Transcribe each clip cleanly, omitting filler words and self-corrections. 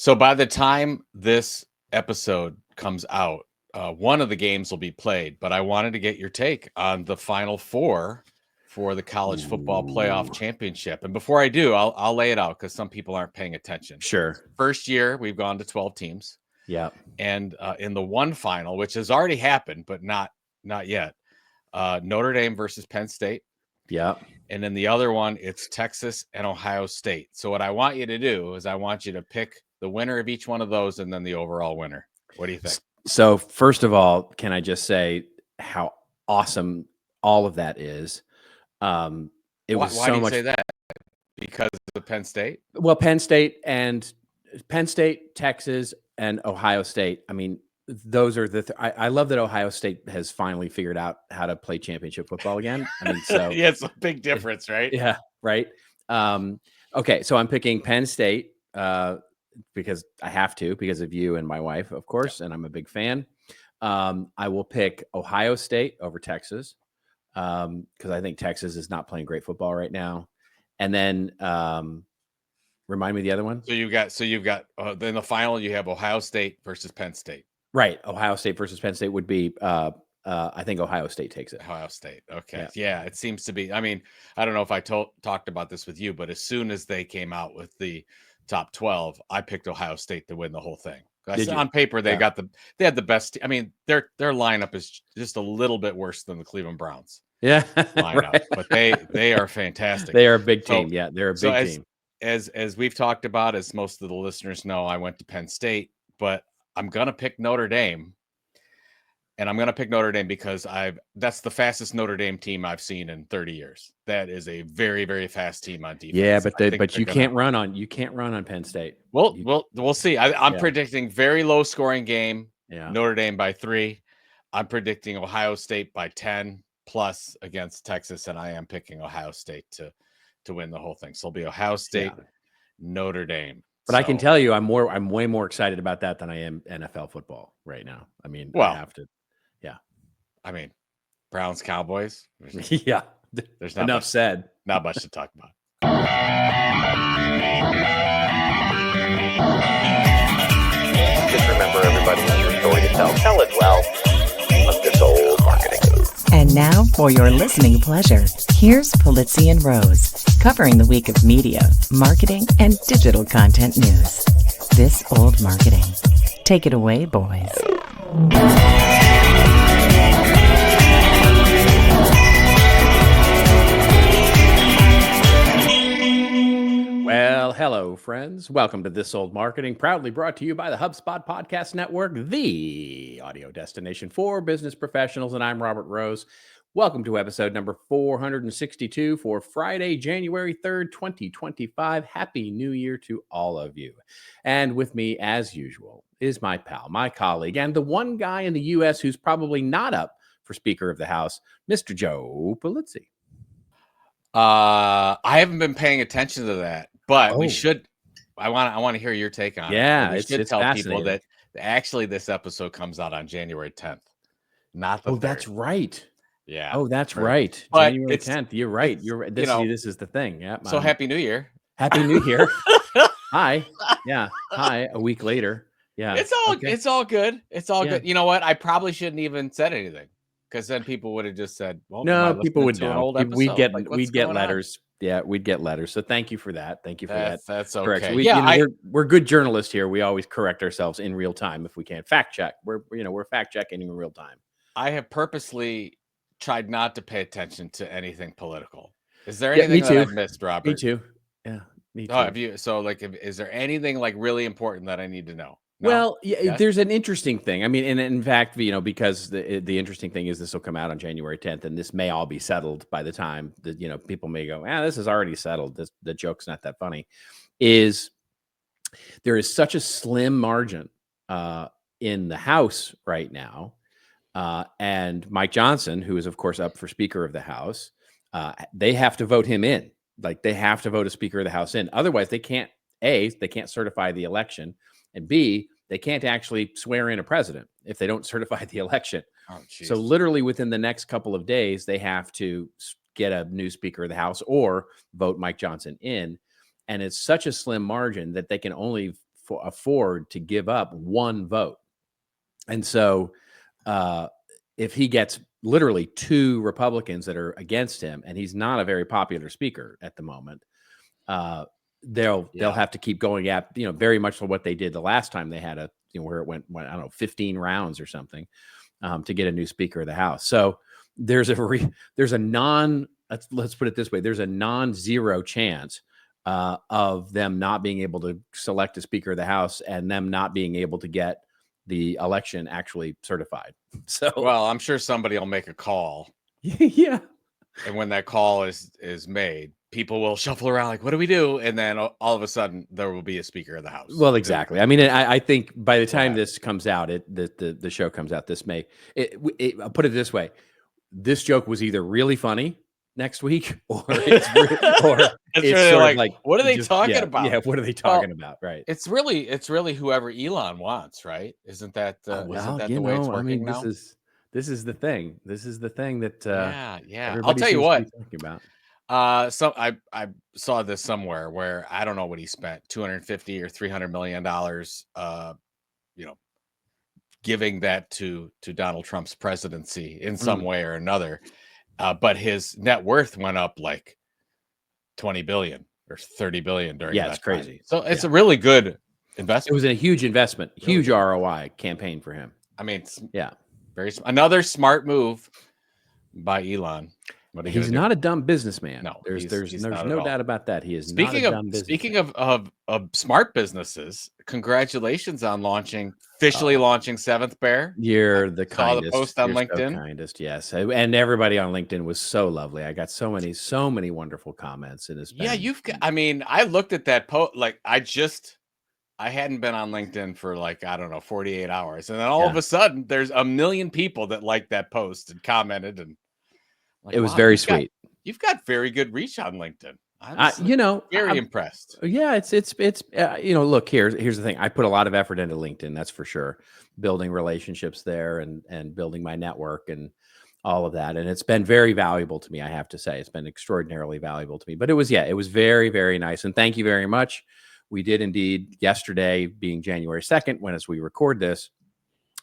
So by the time this episode comes out, one of the games will be played, but I wanted to get your take on the Final Four for the college football playoff championship. And before I do, I'll lay it out because some people aren't paying attention. Sure. First year, we've gone to 12 teams. Yeah. And in the one final, which has already happened, but not yet, Notre Dame versus Penn State. Yeah. And then the other one, it's Texas and Ohio State. So what I want you to do is I want you to pick the winner of each one of those and then the overall winner. What do you think? So first of all, can I just say how awesome all of that is? Why do you say that? Because of Penn State? Well, Penn State, Texas, and Ohio State. I mean, those are the. I love that Ohio State has finally figured out how to play championship football again. I mean, so yeah, it's a big difference, right? Yeah, right. Okay, so I'm picking Penn State because I have to, because of you and my wife, of course, and I'm a big fan. I will pick Ohio State over Texas because I think Texas is not playing great football right now. And then remind me the other one. So you've got in the final you have Ohio State versus Penn State. Right, Ohio State versus Penn State would be. I think Ohio State takes it. Ohio State. Okay. Yeah, it seems to be. I mean, I don't know if I talked about this with you, but as soon as they came out with the top 12, I picked Ohio State to win the whole thing. On paper, they had the best. I mean, their lineup is just a little bit worse than the Cleveland Browns. Yeah, lineup, right. But they are fantastic. They are a big team. Yeah, they're a big team. As we've talked about, as most of the listeners know, I went to Penn State, but I'm gonna pick Notre Dame. And I'm going to pick Notre Dame because that's the fastest Notre Dame team I've seen in 30 years. That is a very, very fast team on defense. Yeah, but you can't run on Penn State. Well, we'll see. I'm predicting very low scoring game. Yeah. Notre Dame by 3. I'm predicting Ohio State by 10 plus against Texas, and I am picking Ohio State to win the whole thing. So it'll be Ohio State, Notre Dame. But I can tell you, I'm way more excited about that than I am NFL football right now. I mean, I have to. Yeah. I mean, Browns, Cowboys. Yeah. There's enough said. Not much to talk about. Just remember, everybody has a story to tell. Tell it well. Of this old marketing. And now, for your listening pleasure, here's Pulizzi and Rose, covering the week of media, marketing, and digital content news. This old marketing. Take it away, boys. Well, hello, friends. Welcome to This Old Marketing, proudly brought to you by the HubSpot Podcast Network, the audio destination for business professionals. And I'm Robert Rose. Welcome to episode number 462 for Friday, January 3rd, 2025. Happy New Year to all of you. And with me, as usual, is my pal, my colleague, and the one guy in the U.S. who's probably not up for Speaker of the House, Mr. Joe Pulizzi. I haven't been paying attention to that, but we should. I want to hear your take on it. Yeah, we should tell people that actually this episode comes out on January 10th, not the 3rd. That's right. Yeah. Oh, that's right. But January 10th. You're right. You're right. This is the thing. Yeah. So Happy New Year. Happy New Year. Hi. Yeah. Hi. A week later. Yeah. It's all good. It's all good. You know what? I probably shouldn't even said anything because then people would have just said, "Well, no, people would know. We'd get letters. On? Yeah, we'd get letters. So thank you for that. Thank you for that. That's okay. Correction. We're good journalists here. We always correct ourselves in real time if we can. Fact check. We're fact checking in real time. I have purposely tried not to pay attention to anything political. Is there anything that I've missed, Robert? Me too. Yeah, me too. Oh, have you? So, is there anything really important that I need to know? No? Well, yes? There's an interesting thing. I mean, and in fact, because the interesting thing is this will come out on January 10th, and this may all be settled by the time that people may go, this is already settled. The joke's not that funny. There is such a slim margin in the House right now. And Mike Johnson, who is, of course, up for Speaker of the House, they have to vote him in. They have to vote a Speaker of the House in. Otherwise, they can't certify the election. And B, they can't actually swear in a president if they don't certify the election. Oh, so literally within the next couple of days, they have to get a new Speaker of the House or vote Mike Johnson in. And it's such a slim margin that they can only afford to give up one vote. And so if he gets literally 2 Republicans that are against him, and he's not a very popular speaker at the moment, they'll have to keep going at, very much like what they did the last time they had where it went, I don't know, 15 rounds or something, to get a new Speaker of the House. So there's a let's put it this way, there's a non-zero chance of them not being able to select a Speaker of the House and them not being able to get the election actually certified. So, well, I'm sure somebody will make a call. Yeah. And when that call is made, people will shuffle around like, what do we do? And then all of a sudden there will be a Speaker of the House. Well, exactly. I mean, I think by the time this comes out, the show comes out, I'll put it this way. This joke was either really funny next week or it's really sort like, of what are they talking about? Yeah. What are they talking about? Right. It's really whoever Elon wants, right? Isn't that, isn't that the way it's working now? This is the thing. This is the thing that, yeah. I'll tell you what, talking about. So I saw this somewhere where I don't know what he spent, $250 or $300 million, giving that to Donald Trump's presidency in some way or another. But his net worth went up like 20 billion or 30 billion during that. It's crazy. Time. So it's a really good investment. It was a huge investment, huge ROI campaign for him. I mean, yeah, another smart move by Elon. He's not a dumb businessman. No, there's no doubt about that. He is not a dumb businessman. Speaking of smart businesses, congratulations on officially launching Seventh Bear. You're the kindest. Saw the post on LinkedIn. So kindest, yes, and everybody on LinkedIn was so lovely. I got so many wonderful comments. And it's been, I mean, I looked at that post like I hadn't been on LinkedIn for 48 hours, and then all of a sudden there's 1 million people that liked that post and commented and. It was very sweet. You've got very good reach on LinkedIn. I'm very impressed. Yeah, it's look, here's the thing. I put a lot of effort into LinkedIn, that's for sure. Building relationships there and building my network and all of that. And it's been very valuable to me, I have to say. It's been extraordinarily valuable to me. But it was very, very nice. And thank you very much. We did indeed, yesterday being January 2nd, as we record this,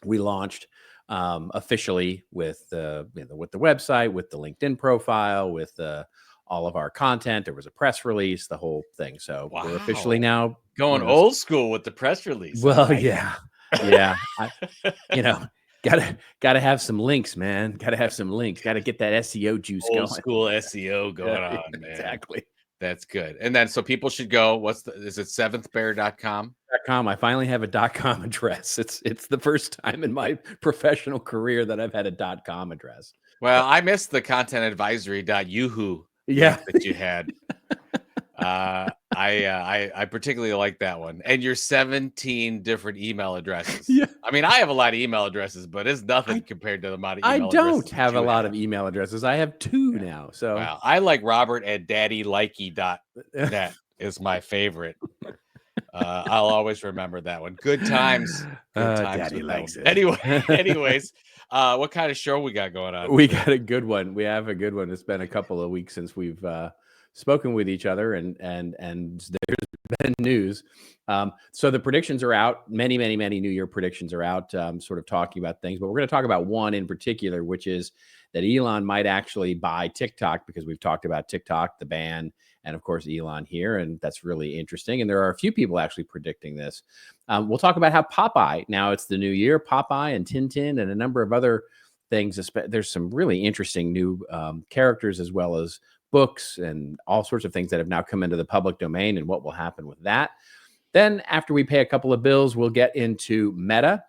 we launched officially with the website, with the LinkedIn profile, with all of our content. There was a press release, the whole thing. So we're officially now going old school with the press release. Well, right? Yeah. Gotta have some links, man. Gotta have some links. Gotta get that SEO juice going. Old school SEO going on, man. Exactly. That's good. And then so people should go. Is it seventhbear.com? I finally have a .com address. It's the first time in my professional career that I've had a .com address. Well, I missed the contentadvisory.yoohoo that you had. I particularly like that one. And your 17 different email addresses. Yeah. I mean, I have a lot of email addresses, but it's nothing compared to the amount of email addresses. I don't have a lot of email addresses. I have 2 now. So I like Robert at daddylikey.net is my favorite. I'll always remember that one. Good times. Daddy likes it. Anyways, what kind of show we got going on? We got a good one. We have a good one. It's been a couple of weeks since we've spoken with each other, and there's been news. So the predictions are out. Many New Year predictions are out, sort of talking about things. But we're going to talk about one in particular, which is that Elon might actually buy TikTok, because we've talked about TikTok, the ban, and of course Elon here, and that's really interesting. And there are a few people actually predicting this. We'll talk about how Popeye, now it's the new year, Popeye and TinTin and a number of other things. There's some really interesting new characters, as well as books and all sorts of things that have now come into the public domain, and what will happen with that. Then after we pay a couple of bills, we'll get into Meta,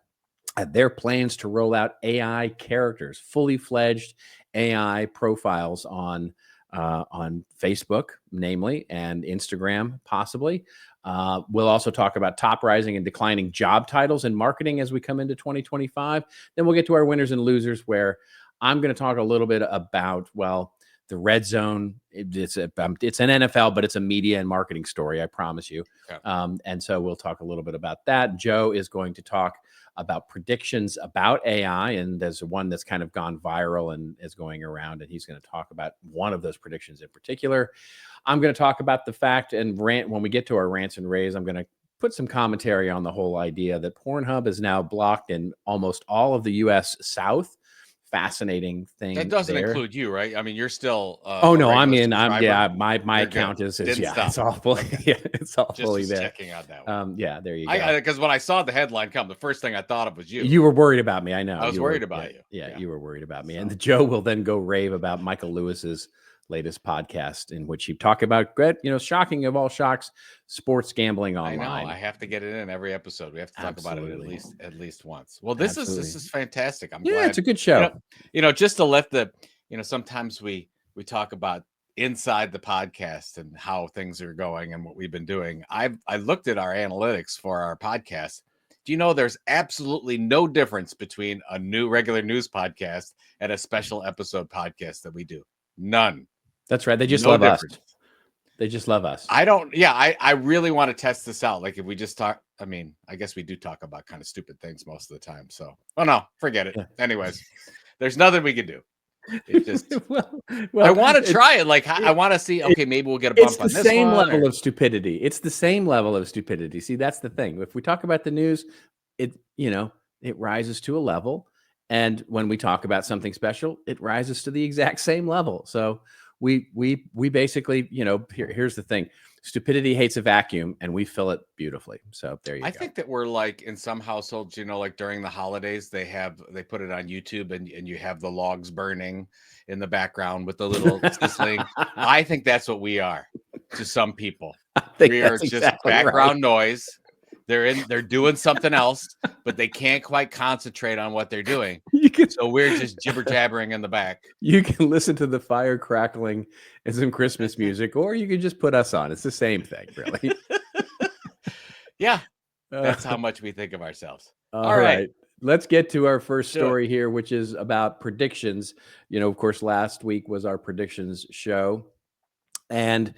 their plans to roll out AI characters, fully fledged AI profiles on Facebook, namely, and Instagram, possibly. We'll also talk about top rising and declining job titles in marketing as we come into 2025. Then we'll get to our winners and losers, where I'm going to talk a little bit about, the RedZone. It's an NFL, but it's a media and marketing story, I promise you. Yeah. And so we'll talk a little bit about that. Joe is going to talk about predictions about AI, and there's one that's kind of gone viral and is going around, and he's going to talk about one of those predictions in particular. I'm going to talk about the fact when we get to our rants and raves, I'm going to put some commentary on the whole idea that Pornhub is now blocked in almost all of the U.S. South. Fascinating thing. That doesn't there. include you, right? I mean, you're still. Oh a no, I'm regular in. I'm subscriber. My You're account good. is Didn't yeah. stop. It's all fully. Okay. Yeah, it's all Just fully was there. checking on that one. Yeah, there you go. Because when I saw the headline come, the first thing I thought of was you. You were worried about me. I know. I was worried about you. Yeah, you were worried about me. So. And Joe will then go rave about Michael Lewis's latest podcast, in which he talked about, shocking of all shocks, sports gambling online. I know. I have to get it in every episode. We have to talk about it at least once. Well, this is fantastic. I'm glad. It's a good show. Just to let sometimes we talk about inside the podcast and how things are going and what we've been doing. I looked at our analytics for our podcast. Do you know there's absolutely no difference between a new regular news podcast and a special episode podcast that we do? None. That's right. They just love us. They just love us. I really want to test this out. Like if we just talk, I mean, I guess we do talk about kind of stupid things most of the time. So, no, forget it. Yeah. Anyways, there's nothing we can do. It just, well, I want to try it. Like I want to see, okay, maybe we'll get a bump on this one. It's the same level of stupidity. It's the same level of stupidity. See, that's the thing. If we talk about the news, it rises to a level. And when we talk about something special, it rises to the exact same level. So we basically, here's the thing. Stupidity hates a vacuum, and we fill it beautifully. So there you go. I think that we're like in some households, like during the holidays, they put it on YouTube and you have the logs burning in the background with the little sizzling. I think that's what we are to some people. We are just exactly background noise. They're doing something else, but they can't quite concentrate on what they're doing. So we're just jibber jabbering in the back. You can listen to the fire crackling and some Christmas music, or you can just put us on. It's the same thing, really. Yeah, that's how much we think of ourselves. All right. Let's get to our first story here, which is about predictions. Of course, last week was our predictions show, and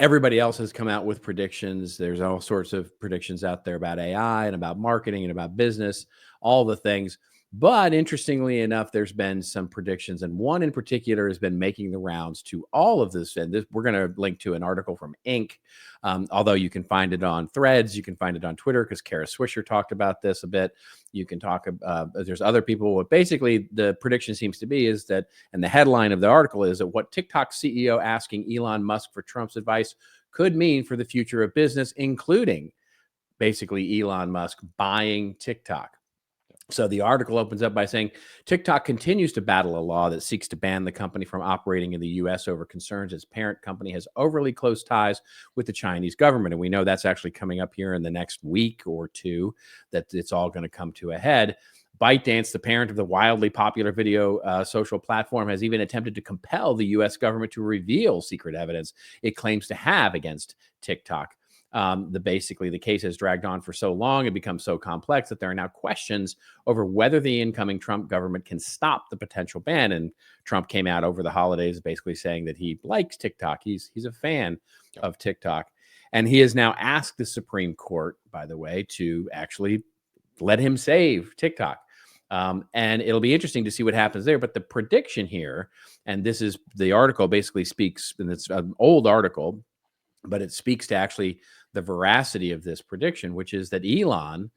everybody else has come out with predictions. There's all sorts of predictions out there about AI and about marketing and about business, all the things. But interestingly enough, there's been some predictions, and one in particular has been making the rounds to all of this. And we're going to link to an article from Inc. Although you can find it on Threads, you can find it on Twitter because Kara Swisher talked about this a bit. You can talk. There's other people. What basically the prediction seems to be is that, and the headline of the article is that what TikTok CEO asking Elon Musk for Trump's advice could mean for the future of business, including basically Elon Musk buying TikTok. So the article opens up by saying TikTok continues to battle a law that seeks to ban the company from operating in the U.S. over concerns its parent company has overly close ties with the Chinese government. And we know that's actually coming up here in the next week or two, that it's all going to come to a head. ByteDance, the parent of the wildly popular video social platform, has even attempted to compel the U.S. government to reveal secret evidence it claims to have against TikTok. The case has dragged on for so long and become so complex that there are now questions over whether the incoming Trump government can stop the potential ban. And Trump came out over the holidays basically saying that he likes TikTok. He's a fan of TikTok. And he has now asked the Supreme Court, by the way, to actually let him save TikTok. And it'll be interesting to see what happens there. But the prediction here, and this is the article basically speaks, and it's an old article, but it speaks to actually the veracity of this prediction, which is that Elon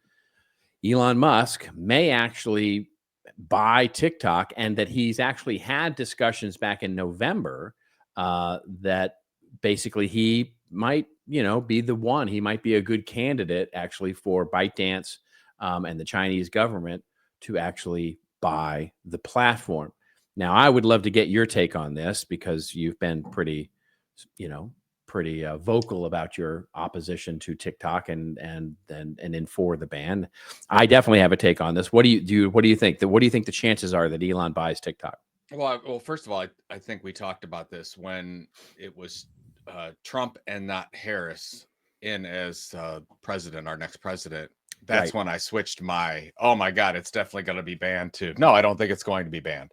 Musk may actually buy TikTok, and that he's actually had discussions back in November that basically he might, be the one. He might be a good candidate actually for ByteDance and the Chinese government to actually buy the platform. Now, I would love to get your take on this because you've been pretty vocal about your opposition to TikTok and in for the ban. I definitely have a take on this. What do you think? What do you think the chances are that Elon buys TikTok? Well, first of all, I think we talked about this when it was Trump and not Harris in as president, our next president. That's when I switched oh my God, it's definitely going to be banned too. No, I don't think it's going to be banned.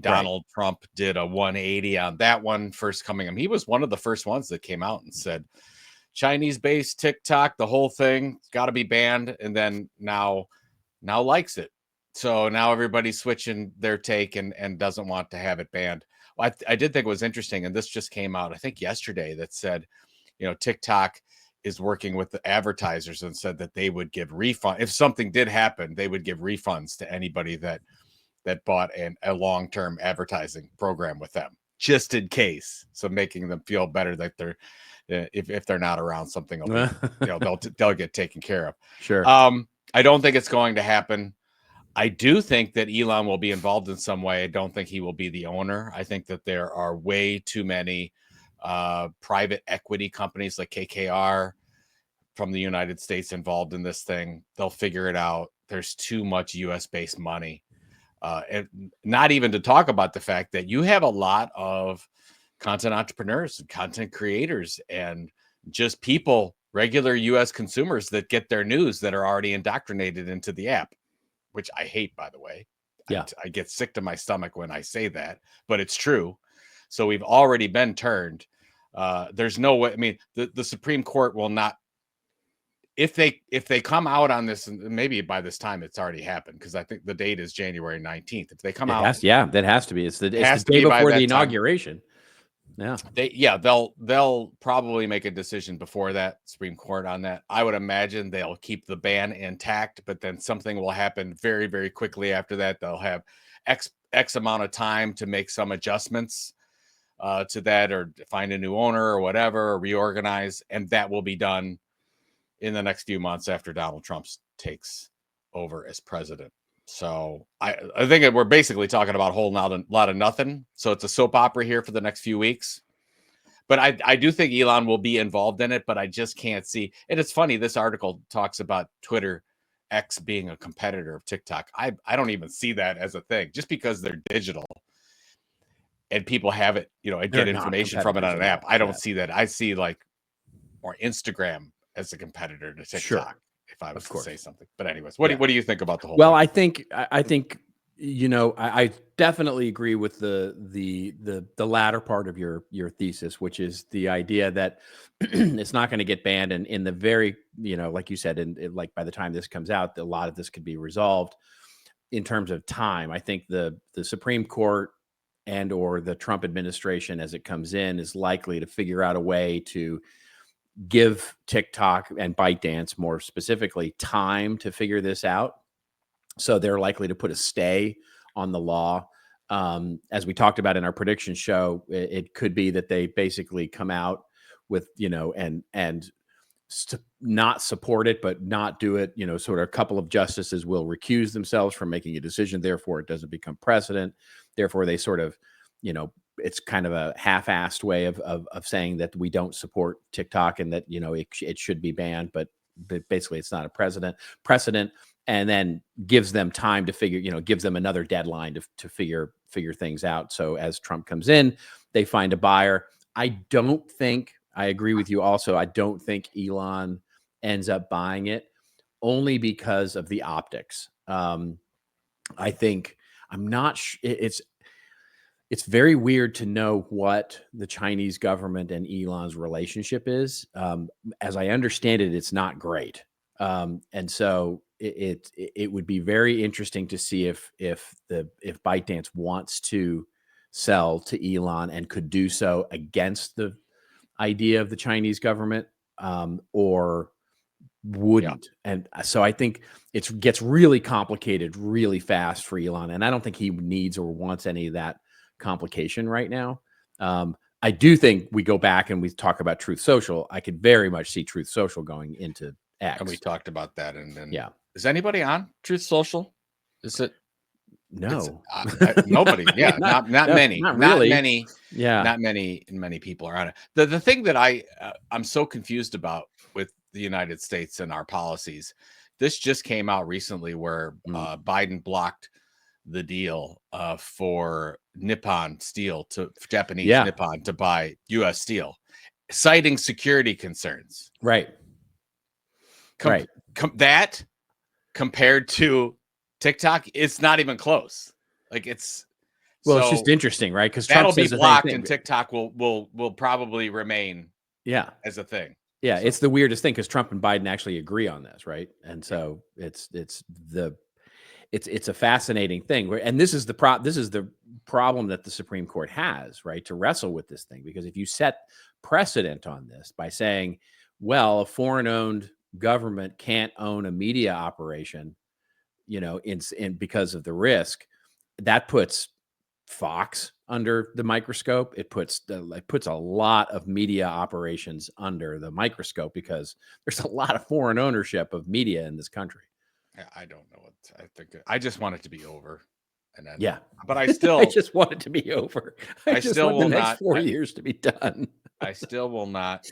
Donald Trump did a 180 on that one first coming. He was one of the first ones that came out and said Chinese-based TikTok, the whole thing, got to be banned. And then now likes it. So now everybody's switching their take and doesn't want to have it banned. I did think it was interesting, and this just came out, I think yesterday, that said, TikTok is working with the advertisers and said that they would give refund if something did happen. They would give refunds to anybody that bought a long-term advertising program with them, just in case. So making them feel better that they're if they're not around, something will be, they'll get taken care of. Sure. I don't think it's going to happen. I do think that Elon will be involved in some way. I don't think he will be the owner. I think that there are way too many private equity companies like KKR from the United States involved in this thing. They'll figure it out. There's too much US-based money. And not even to talk about the fact that you have a lot of content entrepreneurs and content creators and just people, regular US consumers that get their news that are already indoctrinated into the app, which I hate, by the way. Yeah. I get sick to my stomach when I say that, but it's true. So we've already been turned. There's no way. I mean, the Supreme Court will not, if they come out on this, and maybe by this time it's already happened, because I think the date is January 19th. If they come out, that has to be. It's the day before the inauguration. They'll probably make a decision before that, Supreme Court, on that. I would imagine they'll keep the ban intact, but then something will happen very, very quickly after that. They'll have X amount of time to make some adjustments to that, or find a new owner or whatever, or reorganize, and that will be done in the next few months after Donald Trump takes over as president. So I think we're basically talking about a whole lot of nothing. So it's a soap opera here for the next few weeks. But I do think Elon will be involved in it, but I just can't see. And it's funny, this article talks about Twitter X being a competitor of TikTok. I don't even see that as a thing, just because they're digital and people have it, and get information from it on an app. I don't see that. I see like more Instagram as a competitor to TikTok. Sure. If I was to say something. But anyways, what do you think about the whole thing? I think I definitely agree with the latter part of your thesis, which is the idea that it's not going to get banned, and in the very, like you said, and like by the time this comes out, a lot of this could be resolved in terms of time. I think the Supreme Court and or the Trump administration, as it comes in, is likely to figure out a way to give TikTok and ByteDance, more specifically, time to figure this out. So they're likely to put a stay on the law. As we talked about in our prediction show, it could be that they basically come out with, and not support it, but not do it. Sort of a couple of justices will recuse themselves from making a decision. Therefore, it doesn't become precedent. Therefore, they sort of, it's kind of a half-assed way of saying that we don't support TikTok and that, it should be banned, but basically it's not a precedent, and then gives them time to figure, gives them another deadline to figure things out. So as Trump comes in, they find a buyer. I agree with you also. I don't think Elon ends up buying it, only because of the optics. I think it's very weird to know what the Chinese government and Elon's relationship is. As I understand it, it's not great. And so it would be very interesting to see if ByteDance wants to sell to Elon and could do so against the idea of the Chinese government, or wouldn't. Yeah. And so I think it gets really complicated really fast for Elon. And I don't think he needs or wants any of that complication right now. I do think we go back and we talk about Truth Social. I could very much see Truth Social going into X. And we talked about that. And yeah. Is anybody on Truth Social? Is it? No. Nobody. Yeah. not many. Not really. Not many. Yeah. Not many people are on it. The thing that I'm so confused about with the United States and our policies, this just came out recently where Biden blocked the deal for Nippon Steel Japanese Nippon to buy U.S. steel, citing security concerns. Right. Right. That compared to TikTok, it's not even close. Like it's just interesting, right? Because that'll be blocked, and TikTok will probably remain. Yeah, as a thing. Yeah, so it's the weirdest thing because Trump and Biden actually agree on this, right? And so it's a fascinating thing. And this is the problem that the Supreme Court has, right, to wrestle with this thing. Because if you set precedent on this by saying, well, a foreign-owned government can't own a media operation, in because of the risk. That puts Fox under the microscope. It puts a lot of media operations under the microscope because there's a lot of foreign ownership of media in this country. I don't know what I think. I just want it to be over. And then, Yeah, but I still, I just want it to be over. I just still want will the next not 4 years to be done. I still will not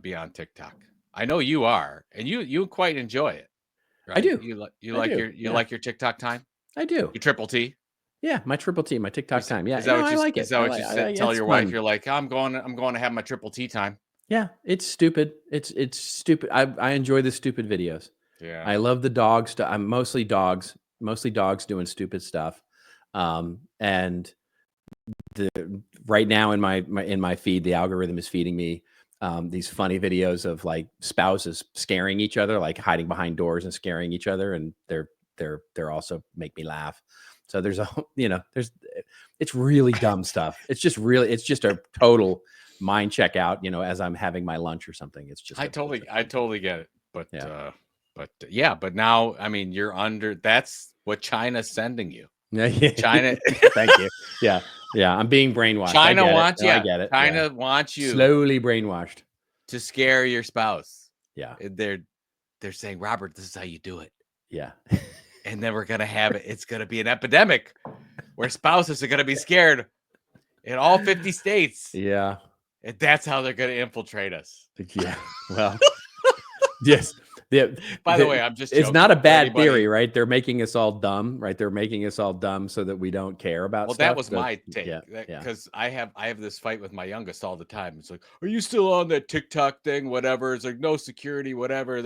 be on TikTok. I know you are, and you quite enjoy it, right? I do. You I like do. your like your TikTok time. I do. Your triple T. Yeah, my triple T, my TikTok time. Yeah, Is that what I you like it. Is that what you tell it's your wife? fun. You're like, I'm going to have my triple T time. Yeah, it's stupid. It's stupid. I enjoy the stupid videos. Yeah. I love the dog stuff. I'm mostly dogs doing stupid stuff. And right now in my feed, the algorithm is feeding me these funny videos of like spouses scaring each other, like hiding behind doors and scaring each other, and they're also make me laugh. So there's it's really dumb stuff. It's just a total mind check out, as I'm having my lunch or something. It's just I totally get it. But but now, I mean, you're under. That's what China's sending you. Yeah, China. Thank you. Yeah. I'm being brainwashed. China wants you. I get it. China wants you slowly brainwashed to scare your spouse. Yeah. They're saying, Robert, this is how you do it. Yeah. And then we're gonna have it. It's gonna be an epidemic where spouses are gonna be scared in all 50 states. Yeah. And that's how they're gonna infiltrate us. Yeah. Well. Yes. By the way, I'm just it's not a bad theory, right? They're making us all dumb, right? They're making us all dumb so that we don't care about stuff. That was my take. Because I have this fight with my youngest all the time. It's like, are you still on that TikTok thing? Whatever. It's like no security, whatever.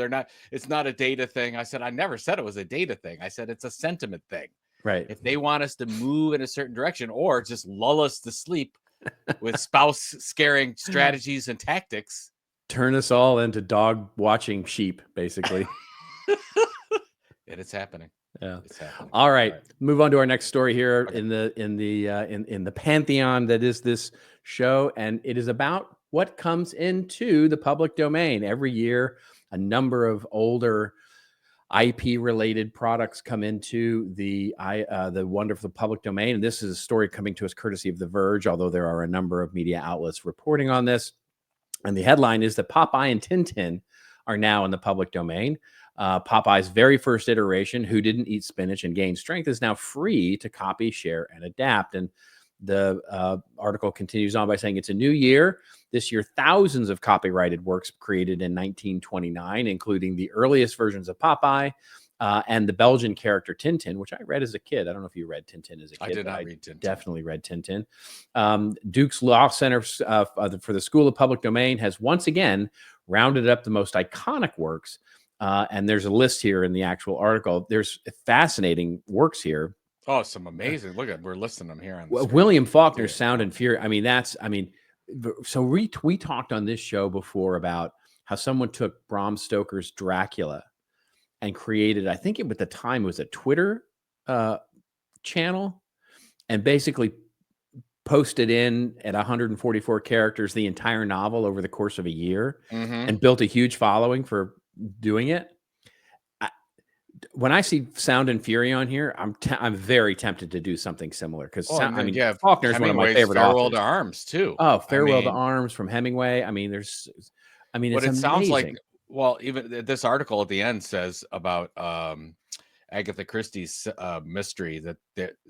It's not a data thing. I said, I never said it was a data thing. I said it's a sentiment thing. Right. If they want us to move in a certain direction or just lull us to sleep with spouse scaring strategies and tactics, turn us all into dog watching sheep, basically. And it's happening. Yeah. It's happening. All right. Move on to our next story here in the pantheon that is this show. And it is about what comes into the public domain. Every year, a number of older IP related products come into the wonderful public domain. And this is a story coming to us courtesy of The Verge, although there are a number of media outlets reporting on this. And the headline is that Popeye and TinTin are now in the public domain. Popeye's very first iteration, Who Didn't Eat Spinach and Gain Strength, is now free to copy, share, and adapt. And the article continues on by saying it's a new year. This year, thousands of copyrighted works created in 1929, including the earliest versions of Popeye and the Belgian character Tintin, which I read as a kid. I don't know if you read Tintin as a kid. I did not read Tintin. Definitely read Tintin. Duke's Law Center for the School of Public Domain has once again rounded up the most iconic works. And there's a list here in the actual article. There's fascinating works here. Oh, some amazing. Look at, we're listing them here. William Faulkner's Sound and Fury. So we talked on this show before about how someone took Bram Stoker's Dracula and created, I think at the time it was a Twitter channel, and basically posted in at 144 characters the entire novel over the course of a year, and built a huge following for doing it. When I see Sound and Fury on here, I'm very tempted to do something similar because Faulkner's one of my favorite authors. Farewell to Arms too. Oh, Farewell to Arms from Hemingway. It's amazing. Sounds like, well, even this article at the end says about Agatha Christie's mystery that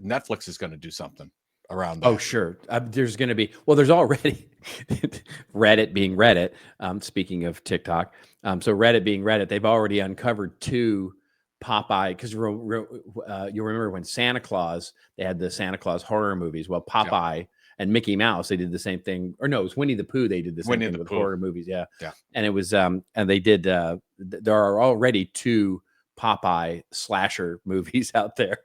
Netflix is going to do something around that. Oh, sure. There's going to be, there's already Reddit being Reddit. Speaking of TikTok. So Reddit being Reddit, they've already uncovered 2 Popeye, because you remember when Santa Claus, they had the Santa Claus horror movies. Well, Popeye and Mickey Mouse, they did the same thing. Or no, it was Winnie the Pooh. They did the same thing with horror movies. Yeah. And it was, and they did, there are already 2 Popeye slasher movies out there.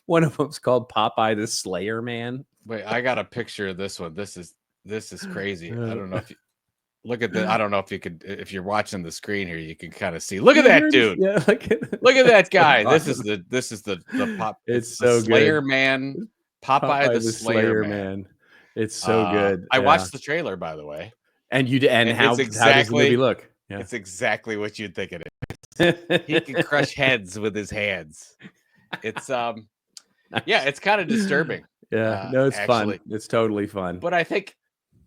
One of them's called Popeye the Slayer Man. Wait, I got a picture of this one. This is crazy. I don't know if you look at the. I don't know if you could. If you're watching the screen here, you can kind of see. Look at that dude. Yeah, look at that guy. This is the pop. It's so good. Slayer Man. Popeye the Slayer Man. It's so good. I watched the trailer, by the way. And how does the movie look? It's exactly what you'd think it is. He can crush heads with his hands. It's nice. Yeah, it's kind of disturbing. Yeah, no, it's actually fun. It's totally fun. But I think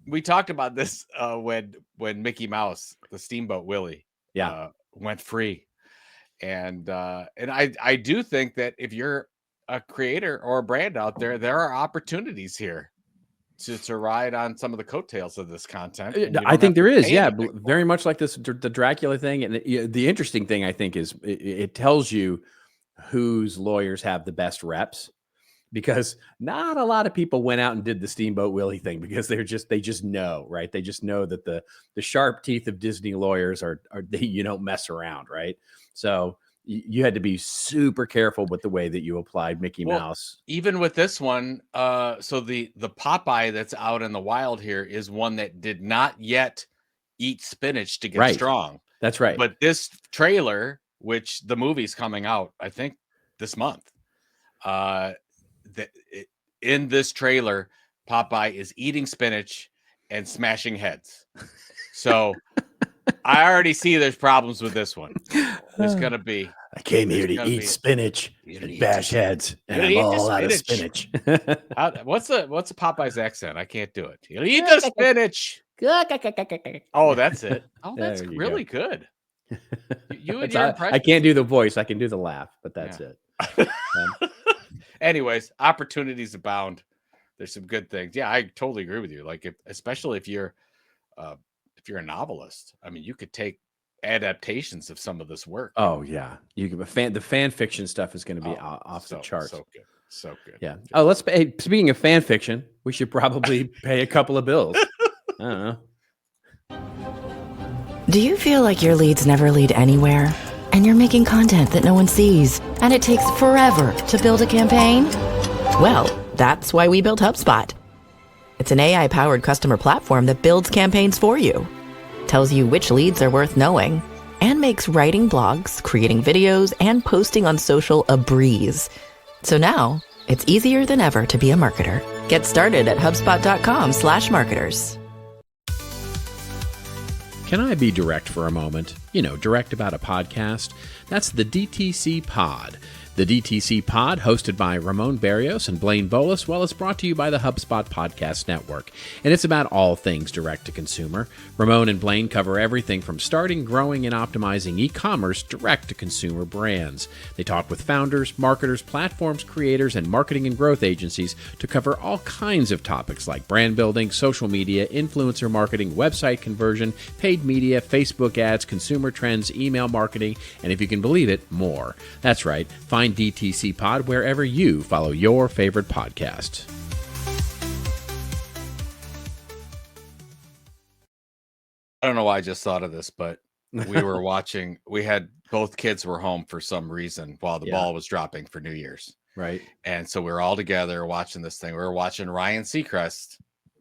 we talked about this when Mickey Mouse, the Steamboat Willie, went free, and I do think that if you're a creator or a brand out there, there are opportunities here to ride on some of the coattails of this content. I think there is, very much like this the Dracula thing. And the interesting thing I think is it tells you whose lawyers have the best reps. Because not a lot of people went out and did the Steamboat Willie thing because they just know, right? They just know that the sharp teeth of Disney lawyers are you don't mess around, right? So you had to be super careful with the way that you applied Mickey Mouse. Even with this one, so the Popeye that's out in the wild here is one that did not yet eat spinach to get strong. That's right. But this trailer, which the movie's coming out, I think this month, in this trailer, Popeye is eating spinach and smashing heads. So I already see there's problems with this one. There's gonna be. I came here to eat spinach and bash heads, and I'm all out of spinach. What's a Popeye's accent? I can't do it. You'll eat the spinach. Oh, that's it. Oh, that's really good. You and your impression. I can't do the voice. I can do the laugh, but that's it. Anyways, opportunities abound. There's some good things. Yeah, I totally agree with you. Like, especially if you're a novelist, I mean, you could take adaptations of some of this work. Oh yeah, you could. The fan fiction stuff is going to be off the charts. So good. Yeah. Oh, speaking of fan fiction, we should probably pay a couple of bills. I don't know. Do you feel like your leads never lead anywhere? And you're making content that no one sees, and it takes forever to build a campaign? Well, that's why we built HubSpot. It's an AI-powered customer platform that builds campaigns for you, tells you which leads are worth knowing, and makes writing blogs, creating videos, and posting on social a breeze. So now, it's easier than ever to be a marketer. Get started at HubSpot.com/marketers. Can I be direct for a moment? Direct about a podcast? That's the DTC Pod. The DTC Pod, hosted by Ramon Barrios and Blaine Bolus, is brought to you by the HubSpot Podcast Network. And it's about all things direct-to-consumer. Ramon and Blaine cover everything from starting, growing, and optimizing e-commerce direct-to-consumer brands. They talk with founders, marketers, platforms, creators, and marketing and growth agencies to cover all kinds of topics like brand building, social media, influencer marketing, website conversion, paid media, Facebook ads, consumer trends, email marketing, and if you can believe it, more. That's right. Find DTC Pod wherever you follow your favorite podcast. I don't know why I just thought of this, but we were watching. Both kids were home for some reason while the ball was dropping for New Year's. Right. And so we were all together watching this thing. We were watching Ryan Seacrest,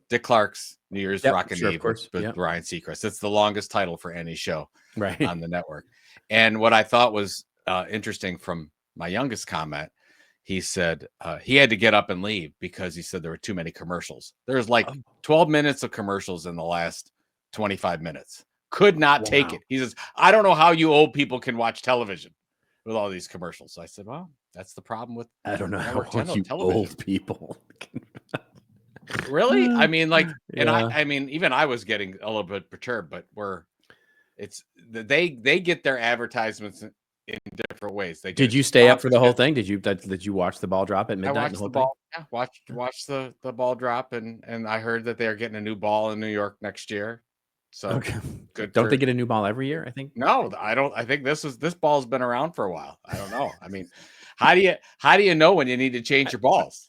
Dick Clark's New Year's Rockin' Eve with Ryan Seacrest. It's the longest title for any show on the network. And what I thought was interesting from my youngest comment, he said he had to get up and leave because he said there were too many commercials. There's like 12 minutes of commercials in the last 25 minutes. Could not take it. He says, I don't know how you old people can watch television with all these commercials. So I said, well, that's the problem with I don't know how you old people really? I mean, like, and I mean, even I was getting a little bit perturbed, but they get their advertisements in different ways. Did you stay up for the whole thing? Did you watch the ball drop at midnight? I watched the ball. Yeah, watched the ball drop, and I heard that they are getting a new ball in New York next year. So good. Don't they get a new ball every year? I think. No, I don't. I think this ball's been around for a while. I don't know. I mean, how do you know when you need to change your balls?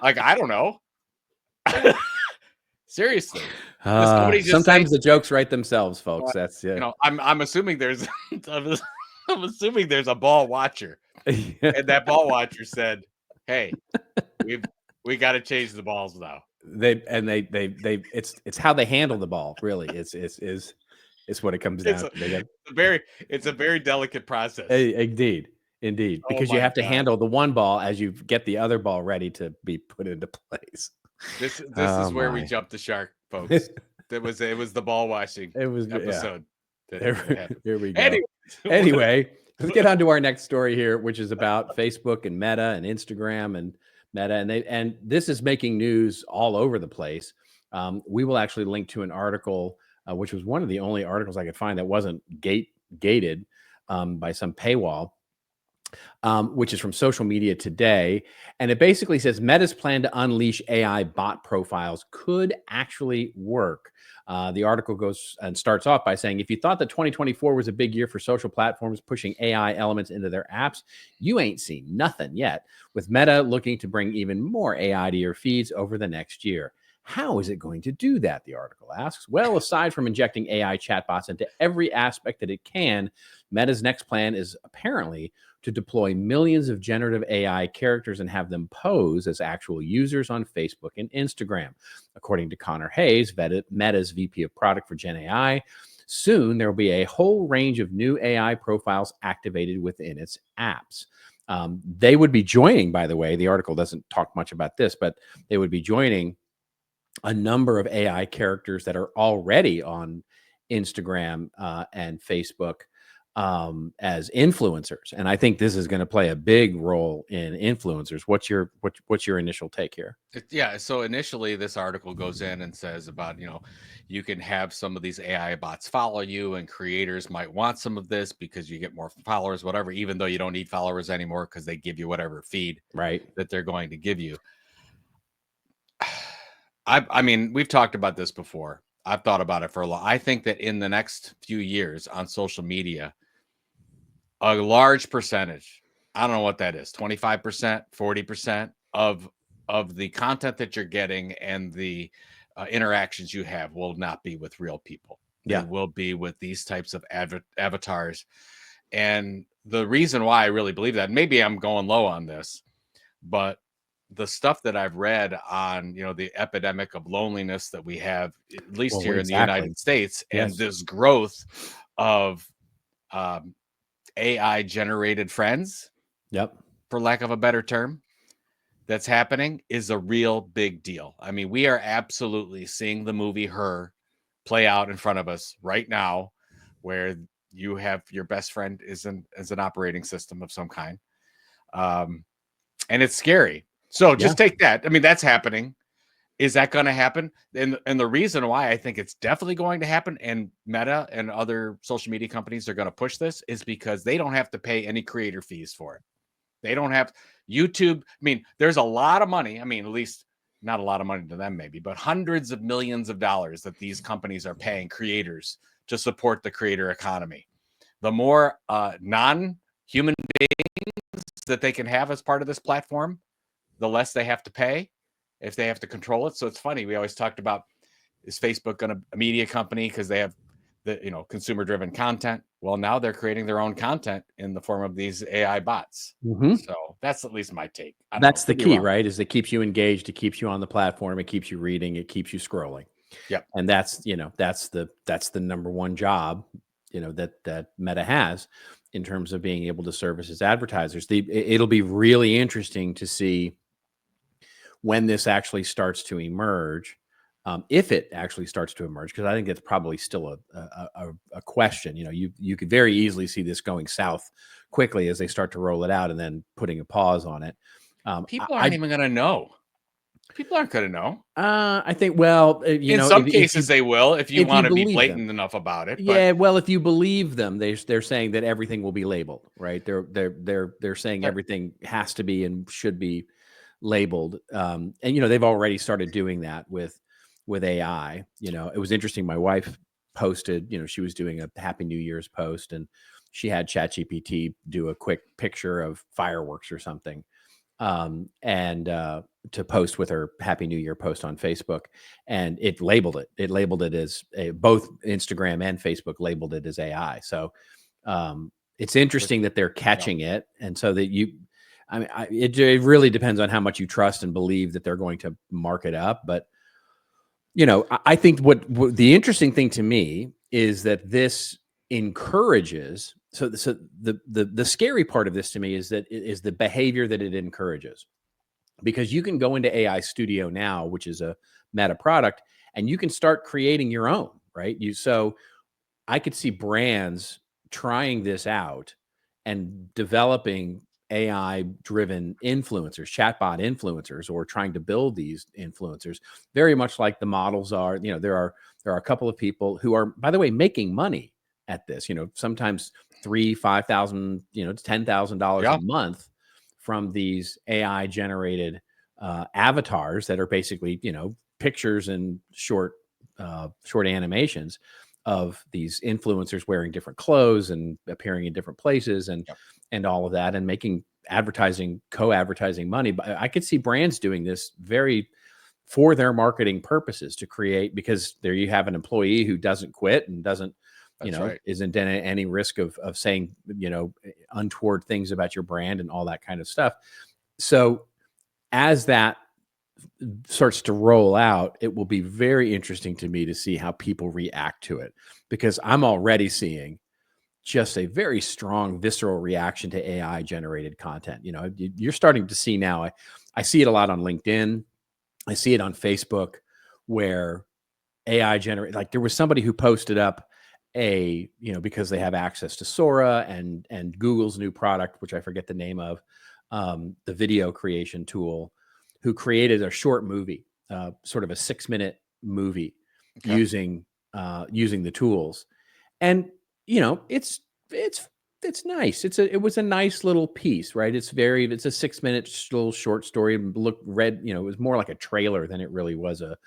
Like, I don't know. Seriously. Sometimes the jokes write themselves, folks. That's I'm assuming there's I'm assuming there's a ball watcher, and that ball watcher said, "Hey, we got to change the balls now." It's how they handle the ball. Really, it's what it comes down to. It's a very delicate process. Indeed, because you have to handle the one ball as you get the other ball ready to be put into place. This is where we jumped the shark, folks. It was the ball washing episode. There we go. Anyway, Anyway, let's get on to our next story here, which is about Facebook and Meta and Instagram and Meta, and this is making news all over the place. We will actually link to an article, which was one of the only articles I could find that wasn't gated by some paywall, which is from Social Media Today. And it basically says Meta's plan to unleash AI bot profiles could actually work. The article goes and starts off by saying, if you thought that 2024 was a big year for social platforms pushing AI elements into their apps, you ain't seen nothing yet, with Meta looking to bring even more AI to your feeds over the next year. How is it going to do that? The article asks. Well, aside from injecting AI chatbots into every aspect that it can, Meta's next plan is apparently to deploy millions of generative AI characters and have them pose as actual users on Facebook and Instagram. According to Connor Hayes, Meta's VP of Product for Gen AI, soon there will be a whole range of new AI profiles activated within its apps. They would be joining, by the way, the article doesn't talk much about this, but they would be joining a number of AI characters that are already on Instagram and Facebook as influencers. And I think this is going to play a big role in influencers. What's your initial take here? Yeah. So initially this article goes in and says about, you can have some of these AI bots follow you, and creators might want some of this because you get more followers, whatever, even though you don't need followers anymore because they give you whatever feed that they're going to give you. I mean, we've talked about this before. I've thought about it for a while. I think that in the next few years on social media, a large percentage, I don't know what that is, 25%, 40% of the content that you're getting and the interactions you have will not be with real people. It will be with these types of avatars. And the reason why I really believe that, maybe I'm going low on this, but the stuff that I've read on, the epidemic of loneliness that we have, at least here in the United States, and this growth of AI generated friends, for lack of a better term, that's happening is a real big deal. I mean, we are absolutely seeing the movie Her play out in front of us right now, where you have your best friend is an operating system of some kind. And it's scary. So just take that. I mean, that's happening. Is that going to happen? And the reason why I think it's definitely going to happen, and Meta and other social media companies are going to push this, is because they don't have to pay any creator fees for it. They don't have YouTube. I mean, there's a lot of money. I mean, at least not a lot of money to them, maybe, but hundreds of millions of dollars that these companies are paying creators to support the creator economy. The more non-human beings that they can have as part of this platform, the less they have to pay if they have to control it. So it's funny. We always talked about, is Facebook going to a media company because they have the consumer driven content? Well, now they're creating their own content in the form of these AI bots. So that's at least my take. That's the key, right? Is it keeps you engaged, it keeps you on the platform, it keeps you reading, it keeps you scrolling. And that's the number one job, that Meta has in terms of being able to service its advertisers. It'll be really interesting to see when this actually starts to emerge, if it actually starts to emerge, because I think it's probably still a question. You could very easily see this going south quickly as they start to roll it out and then putting a pause on it. People aren't even going to know. People aren't going to know. I think, well, in some cases they will, if you want to be blatant enough about it. Yeah, well, if you believe them, they're saying that everything will be labeled, right? They're saying everything has to be and should be labeled. And they've already started doing that with AI. It was interesting. My wife posted, she was doing a Happy New Year's post, and she had ChatGPT do a quick picture of fireworks or something, and to post with her Happy New Year post on Facebook, and it labeled it as both Instagram and Facebook labeled it as AI. So it's interesting that they're catching it, and so that it really depends on how much you trust and believe that they're going to mark it up. But I think what the interesting thing to me is that this encourages. So the scary part of this to me is the behavior that it encourages, because you can go into AI Studio now, which is a Meta product, and you can start creating your own, right? So I could see brands trying this out and developing AI-driven influencers, chatbot influencers, or trying to build these influencers, very much like the models are. There are a couple of people who are, by the way, making money at this. Sometimes $3,000, $5,000, $10,000 a Yeah. month from these AI-generated avatars that are basically, pictures and short animations of these influencers wearing different clothes and appearing in different places and all of that, and making co-advertising money. But I could see brands doing this very for their marketing purposes to create, because there you have an employee who doesn't quit and doesn't, right. isn't in any risk of saying, untoward things about your brand and all that kind of stuff. So as that starts to roll out, it will be very interesting to me to see how people react to it, because I'm already seeing just a very strong visceral reaction to AI generated content. You're starting to see now, I see it a lot on LinkedIn. I see it on Facebook, where AI generated, like there was somebody who posted up because they have access to Sora and Google's new product, which I forget the name of, the video creation tool, who created a short movie, sort of a 6-minute movie, using the tools. And, it's nice. It was a nice little piece, right? It's a 6-minute little short story. It was more like a trailer than it really was a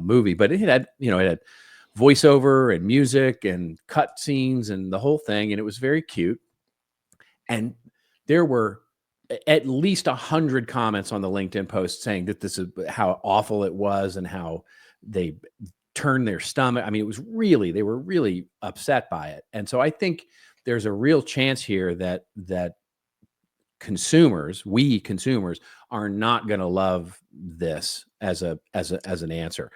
movie, but it had voiceover and music and cut scenes and the whole thing. And it was very cute. And there were at least 100 comments on the LinkedIn post saying that this is how awful it was and how they turned their stomach. I mean, they were really upset by it. And so I think there's a real chance here that we consumers are not going to love this as an answer.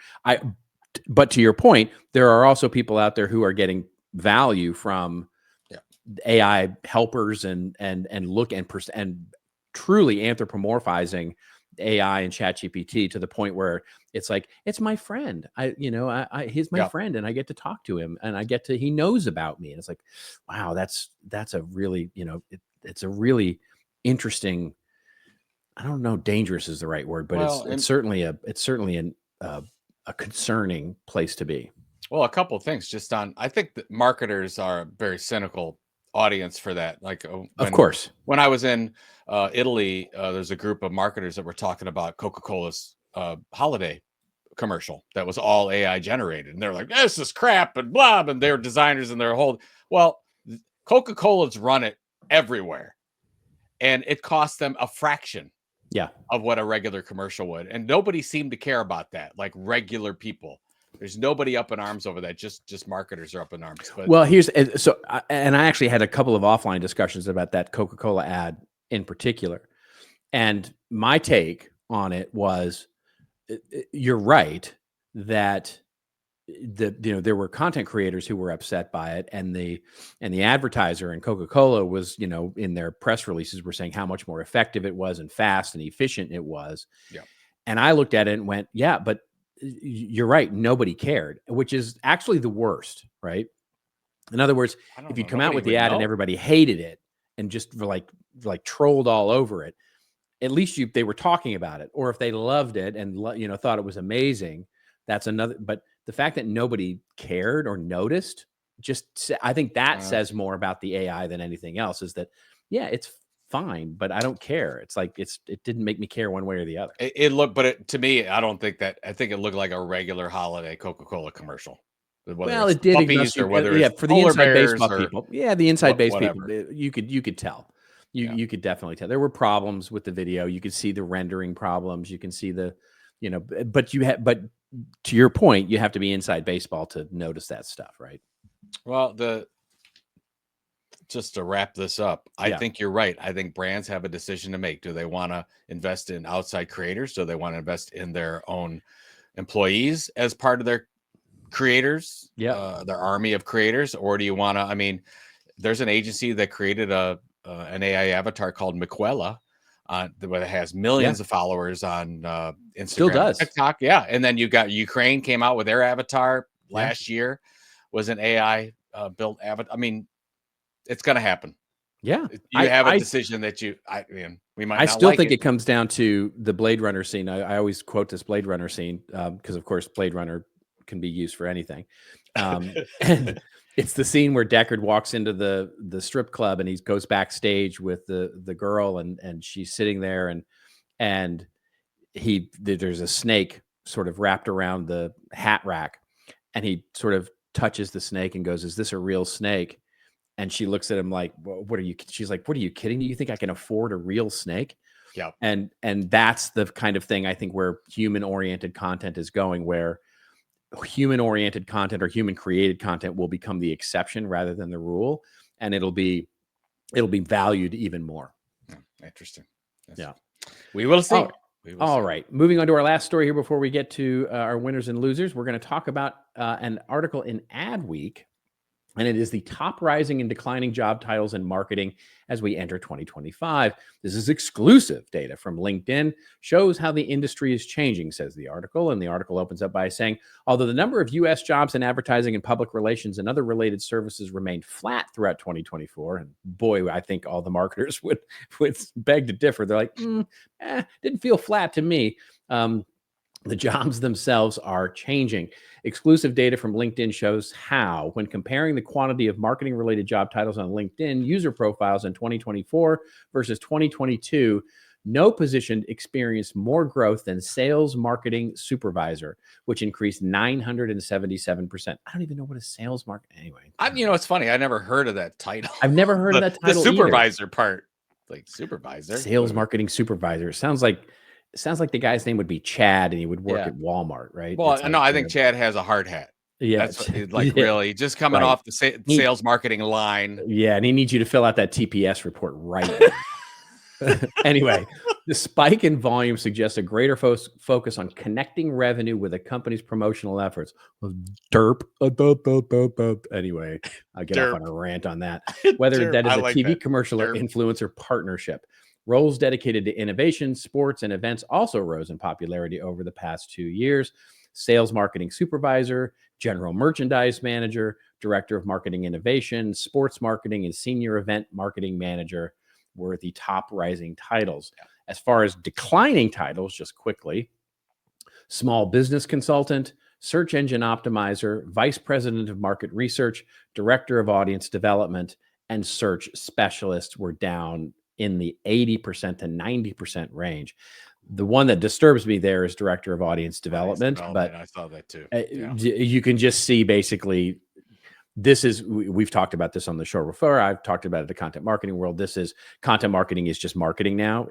But to your point, there are also people out there who are getting value from AI helpers and truly anthropomorphizing AI and ChatGPT to the point where it's like, it's my friend. He's my friend, and I get to talk to him, and he knows about me. And it's like, wow, that's a really, it's a really interesting. I don't know, dangerous is the right word, but it's certainly a concerning place to be. Well, a couple of things I think that marketers are a very cynical audience for that. Like, of course, when I was in Italy, there's a group of marketers that were talking about Coca-Cola's holiday commercial that was all AI generated, and they're like, this is crap and blah, and they're designers and their whole, well, Coca-Cola's run it everywhere, and it cost them a fraction of what a regular commercial would, and nobody seemed to care about that. Like, regular people, there's nobody up in arms over that. Just marketers are up in arms. But well, and I actually had a couple of offline discussions about that Coca-Cola ad in particular, and my take on it was, you're right that there were content creators who were upset by it, and the advertiser and Coca-Cola was, in their press releases were saying how much more effective it was and fast and efficient it was. Yeah. And I looked at it and went, yeah, but you're right. Nobody cared, which is actually the worst, right? In other words, if you come out with the ad and everybody hated it and just like trolled all over it, at least they were talking about it. Or if they loved it and thought it was amazing, that's another. But the fact that nobody cared or noticed, I think that says more about the AI than anything else. Is that, yeah, it's fine, but I don't care. It's like it didn't make me care one way or the other. To me, I don't think that. I think it looked like a regular holiday Coca-Cola commercial. Well, it did, or whether it's for the inside baseball or, people. Yeah, the inside base people, you could tell. You could definitely tell. There were problems with the video. You could see the rendering problems. You can see but to your point, you have to be inside baseball to notice that stuff, right? Well, just to wrap this up, I think you're right. I think brands have a decision to make. Do they want to invest in outside creators? Do they want to invest in their own employees as part of their creators? Their army of creators? Or do you want to, I mean, there's an agency that created an AI avatar called Miquela, that has millions of followers on Instagram, still does, TikTok. Yeah. And then you got Ukraine came out with their avatar last year was an AI built avatar. I mean, it's going to happen. Yeah. You have a decision that we might I not still like think it comes down to the Blade Runner scene. I always quote this Blade Runner scene because, of course, Blade Runner can be used for anything. And it's the scene where Deckard walks into the strip club and he goes backstage with the girl and she's sitting there and there's a snake sort of wrapped around the hat rack and he sort of touches the snake and goes, "Is this a real snake?" And she looks at him like, well, she's like, "What are you kidding? Do you think I can afford a real snake?" Yeah. And that's the kind of thing I think where human-oriented content is going, where human-oriented content or human-created content will become the exception rather than the rule. And it'll be valued even more. Interesting. Yeah. We will see. All right. Moving on to our last story here before we get to our winners and losers. We're going to talk about an article in Adweek, and it is the top rising and declining job titles in marketing as we enter 2025. This is exclusive data from LinkedIn, shows how the industry is changing, says the article. And the article opens up by saying, although the number of U.S. jobs in advertising and public relations and other related services remained flat throughout 2024, and boy, I think all the marketers would beg to differ. They're like, didn't feel flat to me. The jobs themselves are changing. Exclusive data from LinkedIn shows how, when comparing the quantity of marketing-related job titles on LinkedIn user profiles in 2024 versus 2022, no position experienced more growth than sales marketing supervisor, which increased 977%. I don't even know what a sales market anyway. It's funny. I never heard of that title. I've never heard of that title. The supervisor part, like supervisor, sales marketing supervisor. Sounds like the guy's name would be Chad, and he would work at Walmart, right? Well, no, I think Chad has a hard hat. Yeah, that's really just coming off the sales marketing line. Yeah, and he needs you to fill out that TPS report right now. Anyway, the spike in volume suggests a greater focus on connecting revenue with a company's promotional efforts. Derp. Anyway, I'll get off on a rant on that. Whether that is a TV commercial or influencer partnership. Roles dedicated to innovation, sports, and events also rose in popularity over the past 2 years. Sales marketing supervisor, general merchandise manager, director of marketing innovation, sports marketing, and senior event marketing manager were the top rising titles. As far as declining titles, just quickly, small business consultant, search engine optimizer, vice president of market research, director of audience development, and search specialist were down in the 80% to 90% range. The one that disturbs me there is director of audience development, but I saw that too. You can just see basically we've talked about this on the show before. I've talked about it, the content marketing world. Content marketing is just marketing now.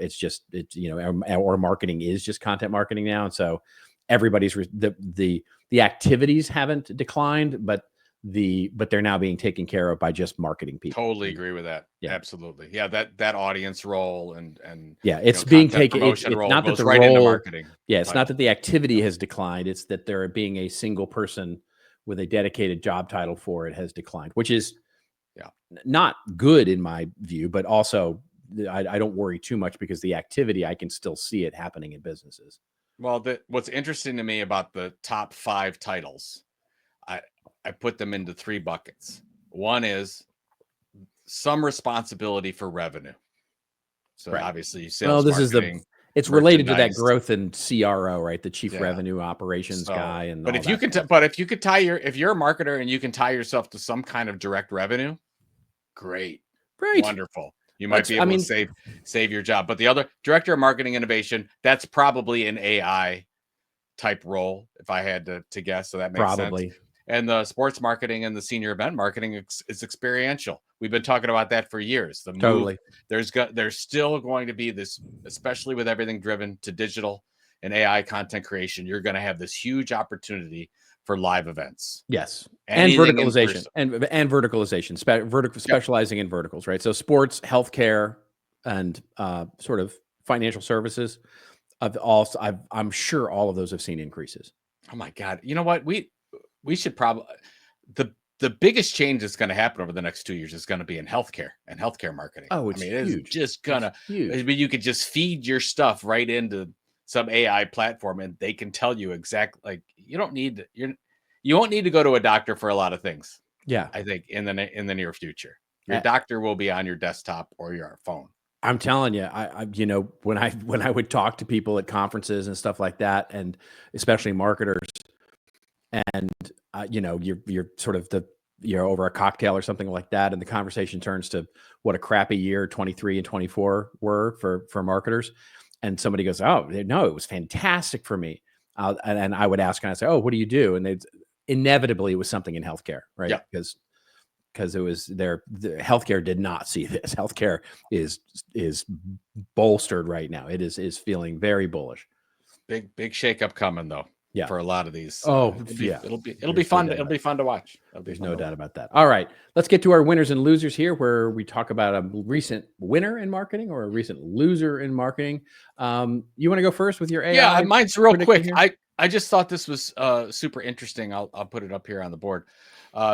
Or marketing is just content marketing now. And so everybody's the activities haven't declined, but they're now being taken care of by just marketing people. Totally agree with that. Yeah. Absolutely. Yeah, that audience role and it's being taken. It's not that the right role into marketing. Yeah, it's not that the activity has declined. It's that there being a single person with a dedicated job title for it has declined, which is not good in my view, but also I don't worry too much because the activity, I can still see it happening in businesses. Well, what's interesting to me about the top 5 titles, I put them into 3 buckets. One is some responsibility for revenue. So obviously sales marketing. It's related to that growth in CRO, right? The chief revenue operations guy. And but if you could if you're a marketer and you can tie yourself to some kind of direct revenue, great. Wonderful. You might be able to save your job. But the other director of marketing innovation, that's probably an AI type role, if I had to guess. So that makes sense. And the sports marketing and the senior event marketing is experiential. We've been talking about that for years. There's still going to be this, especially with everything driven to digital and AI content creation. You're going to have this huge opportunity for live events. Yes, and verticalization and verticalization, specializing in verticals, right? So sports, healthcare, and sort of financial services. I'm sure all of those have seen increases. Oh my God! You know what? We should probably the biggest change that's going to happen over the next 2 years is going to be in healthcare and healthcare marketing. Oh, it's huge. It's just gonna. I mean, you could just feed your stuff right into some AI platform, and they can tell you exactly. Like you don't need you won't need to go to a doctor for a lot of things. Yeah. I think in the near future, your doctor will be on your desktop or your phone. I'm telling you, I you know, when I would talk to people at conferences and stuff like that, and especially marketers, and you know, you're sort of you're over a cocktail or something like that, and the conversation turns to what a crappy year 23 and 24 were for marketers, and somebody goes, "Oh no, it was fantastic for me," and I would ask, and I say, "Oh, what do you do?" And inevitably it was something in healthcare, right? Yeah. Because it was the healthcare did not see this. Healthcare is bolstered right now. It is feeling very bullish. Big shakeup coming though. Yeah. For a lot of these. It'll be fun. It'll be fun to watch. There's no doubt about that. All right, let's get to our winners and losers here, where we talk about a recent winner in marketing or a recent loser in marketing. You want to go first with your AI? Yeah, mine's real quick. Here? I just thought this was super interesting. I'll put it up here on the board.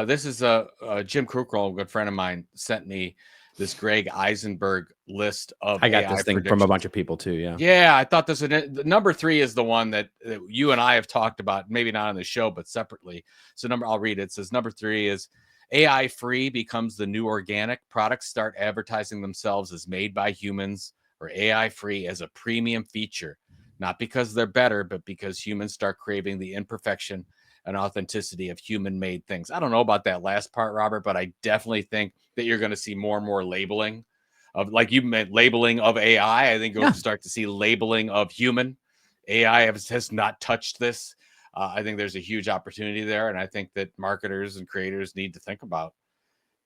This is Jim Krugerl, a good friend of mine, sent me this Greg Eisenberg list of. I got this thing from a bunch of people too. Yeah. Yeah, I thought this would. Number 3 is the one that you and I have talked about, maybe not on the show, but separately. So I'll read it. It says number 3 is AI-free becomes the new organic. Products start advertising themselves as made by humans or AI-free as a premium feature, not because they're better, but because humans start craving the imperfection and authenticity of human-made things. I don't know about that last part, Robert, but I definitely think that you're going to see more and more labeling of, like you meant, labeling of AI. I think you'll start to see labeling of human. AI has not touched this. I think there's a huge opportunity there, and I think that marketers and creators need to think about,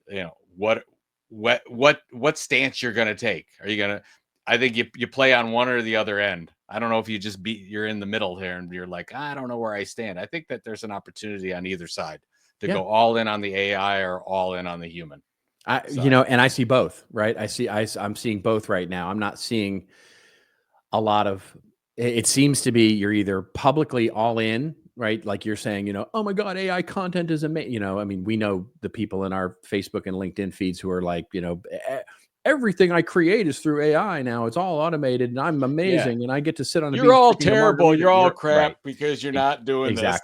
you know, what stance you're going to take. Are you going to? I think you play on one or the other end. I don't know if you just you're in the middle here and you're like, I don't know where I stand. I think that there's an opportunity on either side to go all in on the AI or all in on the human. You know, and I see both, right? I'm seeing both right now. I'm not seeing a lot of, it seems to be you're either publicly all in, right? Like you're saying, you know, oh my God, AI content is amazing. You know, I mean, we know the people in our Facebook and LinkedIn feeds who are like, you know, everything I create is through AI now. It's all automated and I'm amazing. And I get to sit on a beach. You're all terrible. You're all crap because you're not doing this.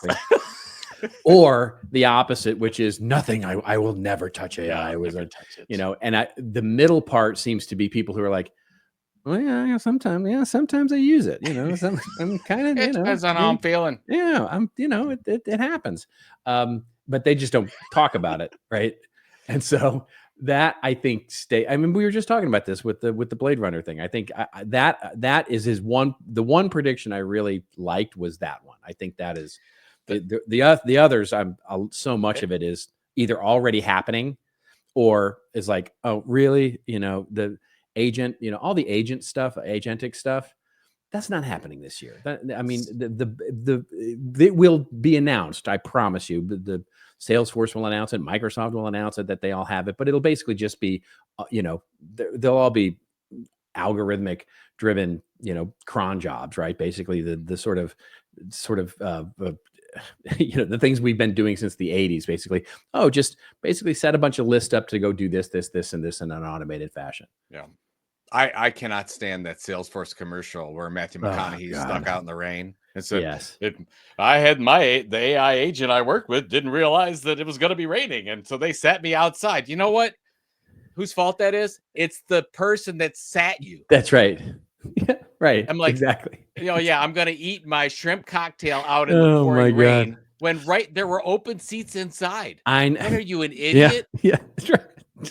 Or the opposite, which is nothing. I will never touch AI. You know, and the middle part seems to be people who are like, well, yeah, sometimes I use it. You know, I'm kind of, it depends on how I'm feeling. Yeah, you know, it happens. But they just don't talk about it, right? And so that I think I mean, we were just talking about this with the Blade Runner thing. I think that is the one prediction I really liked was that one. I think that is the others. So much of it is either already happening or is like, oh, really? You know, the agent, you know, all the agentic stuff, that's not happening this year. I mean, it will be announced. I promise you. The Salesforce will announce it. Microsoft will announce it that they all have it, but it'll basically just be, you know, they'll all be algorithmic driven, you know, cron jobs, right? Basically the sort of you know, the things we've been doing since the 80s, basically. Oh, just basically set a bunch of lists up to go do this, and this in an automated fashion. Yeah. I cannot stand that Salesforce commercial where Matthew McConaughey is stuck out in the rain. And so I had the AI agent I worked with didn't realize that it was going to be raining. And so they sat me outside. You know what? Whose fault that is? It's the person that sat you. That's right. Yeah, right. I'm like, exactly. You know, I'm going to eat my shrimp cocktail out in the pouring rain when there were open seats inside. What are you, an idiot? Yeah, that's right.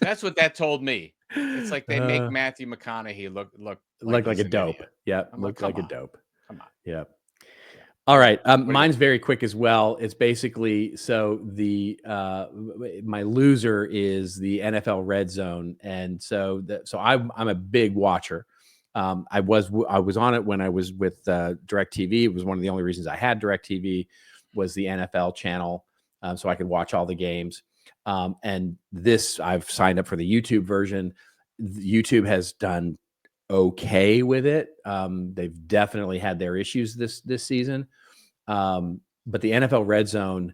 That's what that told me. It's like they make Matthew McConaughey look like a dope. Idiot. Yeah, look like a dope. Come on. Yeah. All right. Mine's very quick as well. It's basically so my loser is the NFL RedZone, and so I'm a big watcher. I was on it when I was with DirecTV. It was one of the only reasons I had DirecTV was the NFL channel, so I could watch all the games. And this, I've signed up for the YouTube version. YouTube has done okay with it. They've definitely had their issues this season. But the NFL RedZone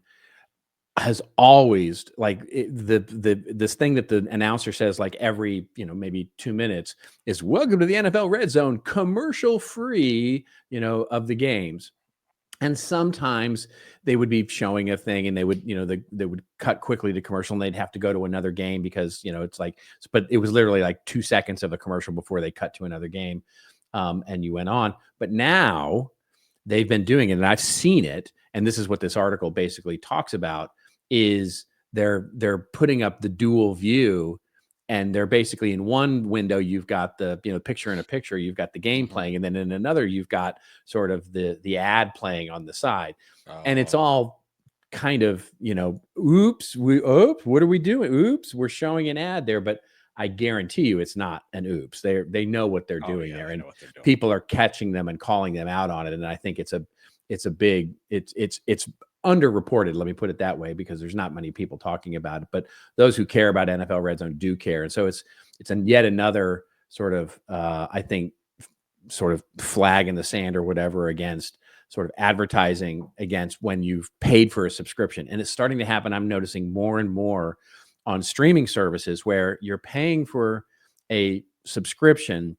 has always this thing that the announcer says like every, you know, maybe 2 minutes is welcome to the NFL RedZone, commercial free, you know, of the games. And sometimes they would be showing a thing and they would, they would cut quickly to commercial and they'd have to go to another game because, it's like, but it was literally like 2 seconds of a commercial before they cut to another game. And you went on. But now they've been doing it and I've seen it. And this is what this article basically talks about is they're putting up the dual view. And they're basically in one window, you've got the, picture in a picture, you've got the game playing. And then in another, you've got sort of the ad playing on the side. And it's all kind of, oops, what are we doing? Oops, we're showing an ad there. But I guarantee you it's not an oops. They know what they're doing there. And people are catching them and calling them out on it. And I think it's underreported, let me put it that way, because there's not many people talking about it, but those who care about NFL RedZone do care. And so it's yet another sort of, I think, sort of flag in the sand or whatever against sort of advertising against when you've paid for a subscription. And it's starting to happen. I'm noticing more and more on streaming services where you're paying for a subscription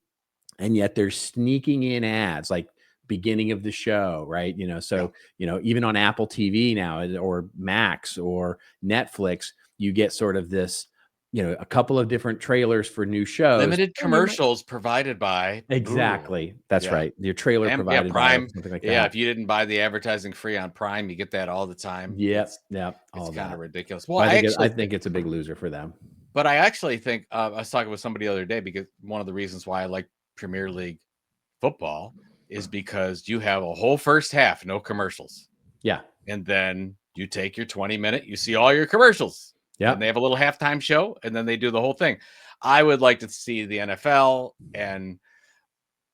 and yet they're sneaking in ads like beginning of the show, right? Even on Apple TV now or Max or Netflix, you get sort of this, a couple of different trailers for new shows. Limited commercials provided by. Exactly. That's right. Your trailer provided Prime. By something like that. If you didn't buy the advertising free on Prime, you get that all the time. It's kind of ridiculous. Well, I think it's a big loser for them. But I actually think I was talking with somebody the other day because one of the reasons why I like Premier League football is because you have a whole first half, no commercials. Yeah. And then you take your 20-minute, you see all your commercials. Yeah. And they have a little halftime show and then they do the whole thing. I would like to see the NFL and,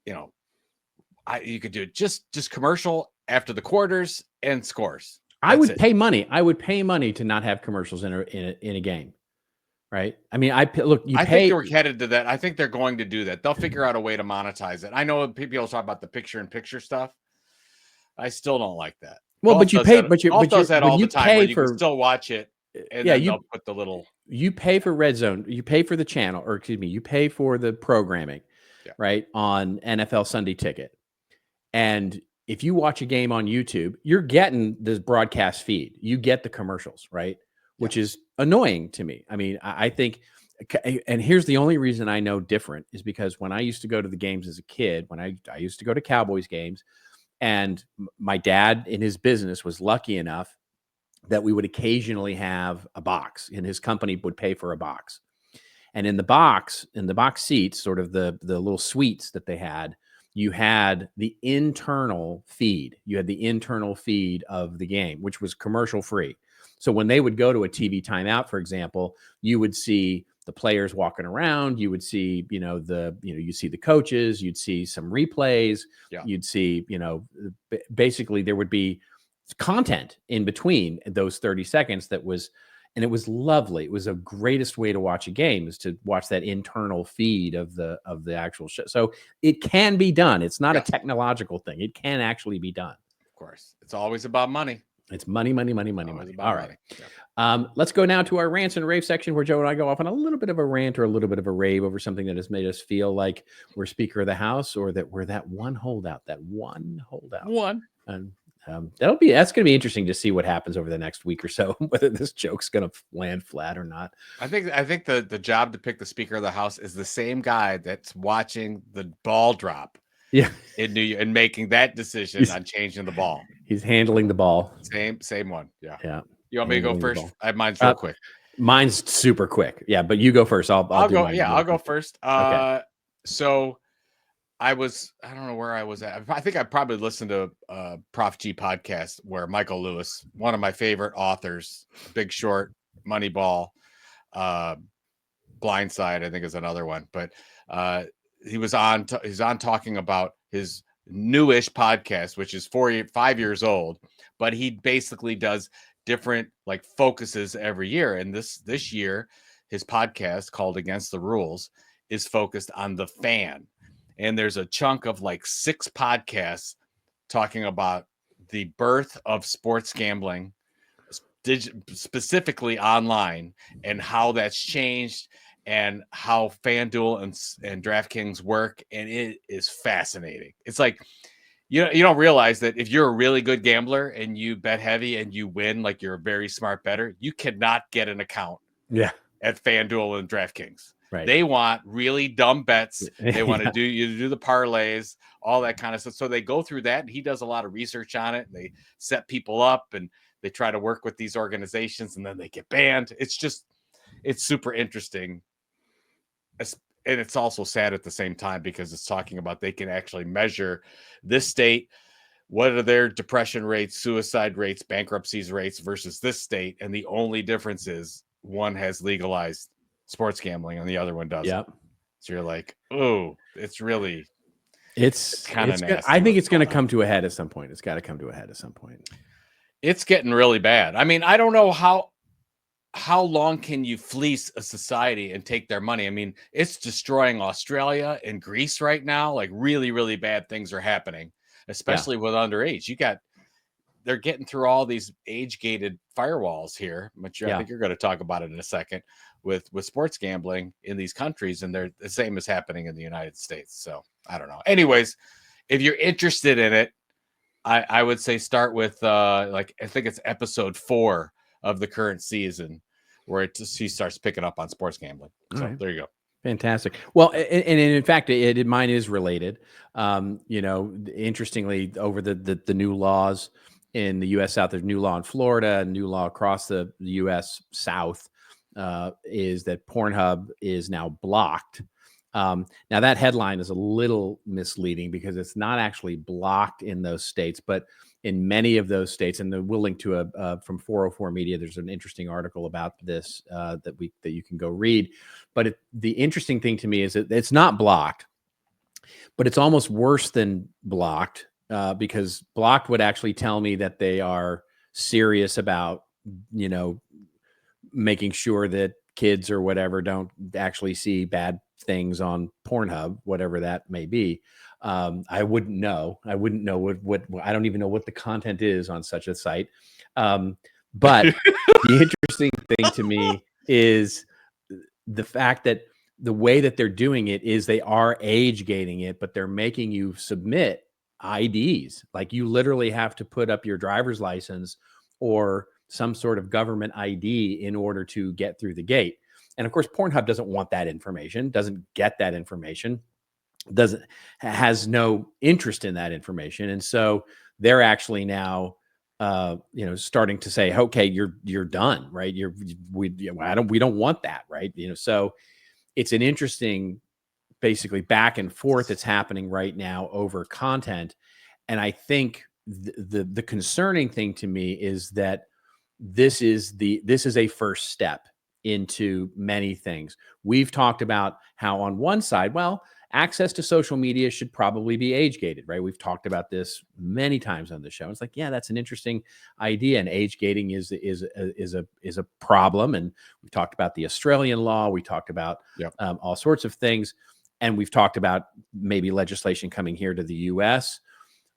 you could do it just commercial after the quarters and scores. I would pay money. I would pay money to not have commercials in a game. Right. I mean, I think they're headed to that. I think they're going to do that. They'll figure out a way to monetize it. I know people talk about the picture-in-picture stuff. I still don't like that. Well, but you pay, but you does that all the time. Pay you can still watch it. And then they'll put the little. You pay for RedZone. You pay for the channel, or excuse me, you pay for the programming, right, on NFL Sunday Ticket. And if you watch a game on YouTube, you're getting this broadcast feed. You get the commercials, right? Which is annoying to me. I mean, I think, and here's the only reason I know different is because when I used to go to the games as a kid, when I used to go to Cowboys games, and my dad in his business was lucky enough that we would occasionally have a box, and his company would pay for a box. And in the box seats, sort of the little suites that they had, you had the internal feed. You had the internal feed of the game, which was commercial free. So when they would go to a TV timeout, for example, you would see the players walking around. You would see, you see the coaches. You'd see some replays. Yeah. You'd see, basically there would be content in between those 30 seconds and it was lovely. It was the greatest way to watch a game is to watch that internal feed of the actual show. So it can be done. It's not a technological thing. It can actually be done. Of course. It's always about money. It's money. All right. Yeah. Let's go now to our rants and rave section where Joe and I go off on a little bit of a rant or a little bit of a rave over something that has made us feel like we're Speaker of the House or that we're that one holdout. And that's going to be interesting to see what happens over the next week or so, whether this joke's going to land flat or not. I think the job to pick the Speaker of the House is the same guy that's watching the ball drop. Yeah, in New York and making that decision on changing the ball. He's handling the ball. Same one. Yeah. You want me to go first? Mine's real quick. Mine's super quick. Yeah, but you go first. I'll go. Yeah, I'll go first. Okay. So I don't know where I was at. I think I probably listened to Prof G podcast where Michael Lewis, one of my favorite authors, Big Short, Moneyball, Blindside, I think is another one, but he's on talking about his newish podcast, which is 5 years old, but he basically does different like focuses every year. And this year, his podcast called Against the Rules is focused on the fan. And there's a chunk of like 6 podcasts talking about the birth of sports gambling, specifically online, and how that's changed and how FanDuel and DraftKings work. And it is fascinating. It's like You don't realize that if you're a really good gambler and you bet heavy and you win, like you're a very smart bettor, you cannot get an account at FanDuel and DraftKings. Right. They want really dumb bets. They want to do the parlays, all that kind of stuff. So they go through that, and he does a lot of research on it. They set people up, and they try to work with these organizations, and then they get banned. It's super interesting. And it's also sad at the same time because it's talking about they can actually measure this state, what are their depression rates, suicide rates, bankruptcies rates versus this state. And the only difference is one has legalized sports gambling and the other one doesn't. Yep. So you're like, oh, it's kind of nasty. I think it's going to come to a head at some point. It's got to come to a head at some point. It's getting really bad. I mean, I don't know how long can you fleece a society and take their money? I mean, it's destroying Australia and Greece right now. Like really, really bad things are happening, especially with underage. They're getting through all these age-gated firewalls here, which I think you're going to talk about it in a second with sports gambling in these countries. And they're the same as happening in the United States. So I don't know. Anyways, if you're interested in it, I would say start with I think it's episode 4 of the current season where he starts picking up on sports gambling. So there you go. Fantastic. Well, and in fact, mine is related. Interestingly, over the new laws in the U.S. South, there's new law in Florida, and new law across the U.S. South is that Pornhub is now blocked. Now that headline is a little misleading because it's not actually blocked in those states, but in many of those states, and we'll link to from 404 Media. There's an interesting article about this that you can go read. But the interesting thing to me is that it's not blocked, but it's almost worse than blocked because blocked would actually tell me that they are serious about making sure that kids or whatever don't actually see bad things on Pornhub, whatever that may be. I wouldn't know. I wouldn't know what I don't even know what the content is on such a site. But the interesting thing to me is the fact that the way that they're doing it is they are age gating it, but they're making you submit IDs. Like you literally have to put up your driver's license or some sort of government ID in order to get through the gate. And of course, Pornhub doesn't want that information, doesn't get that information, has no interest in that information. And so they're actually now, starting to say, okay, you're done, right? We don't want that, right? So it's an interesting, basically back and forth that's happening right now over content. And I think the concerning thing to me is that this is a first step into many things. We've talked about how on one side, well, access to social media should probably be age gated, right? We've talked about this many times on the show. It's like, yeah, that's an interesting idea. And age gating is a problem. And we've talked about the Australian law. We talked about all sorts of things. And we've talked about maybe legislation coming here to the US.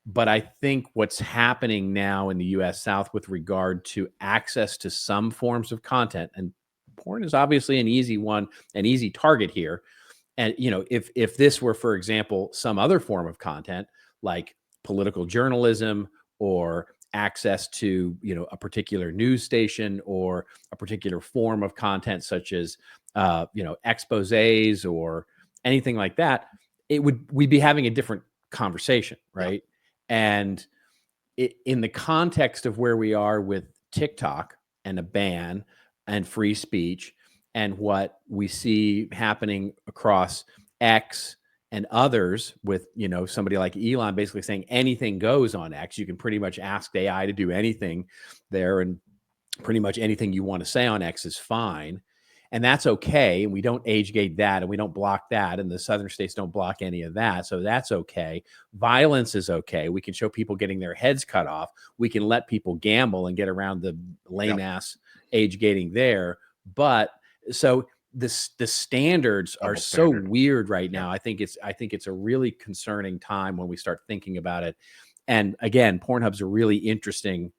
But I think what's happening now in the US South with regard to access to some forms of content, and porn is obviously an easy target here. And, if this were, for example, some other form of content like political journalism or access to, a particular news station or a particular form of content such as, exposés or anything like that, we'd be having a different conversation, right? Yeah. And in the context of where we are with TikTok and a ban and free speech, and what we see happening across X and others with, somebody like Elon basically saying anything goes on X. You can pretty much ask AI to do anything there, and pretty much anything you want to say on X is fine. And that's okay. And we don't age gate that, and we don't block that. And the southern states don't block any of that. So that's okay. Violence is okay. We can show people getting their heads cut off. We can let people gamble and get around the lame ass age gating there. But so the standards are so weird right now. I think it's a really concerning time when we start thinking about it. And again, Pornhub's a really interesting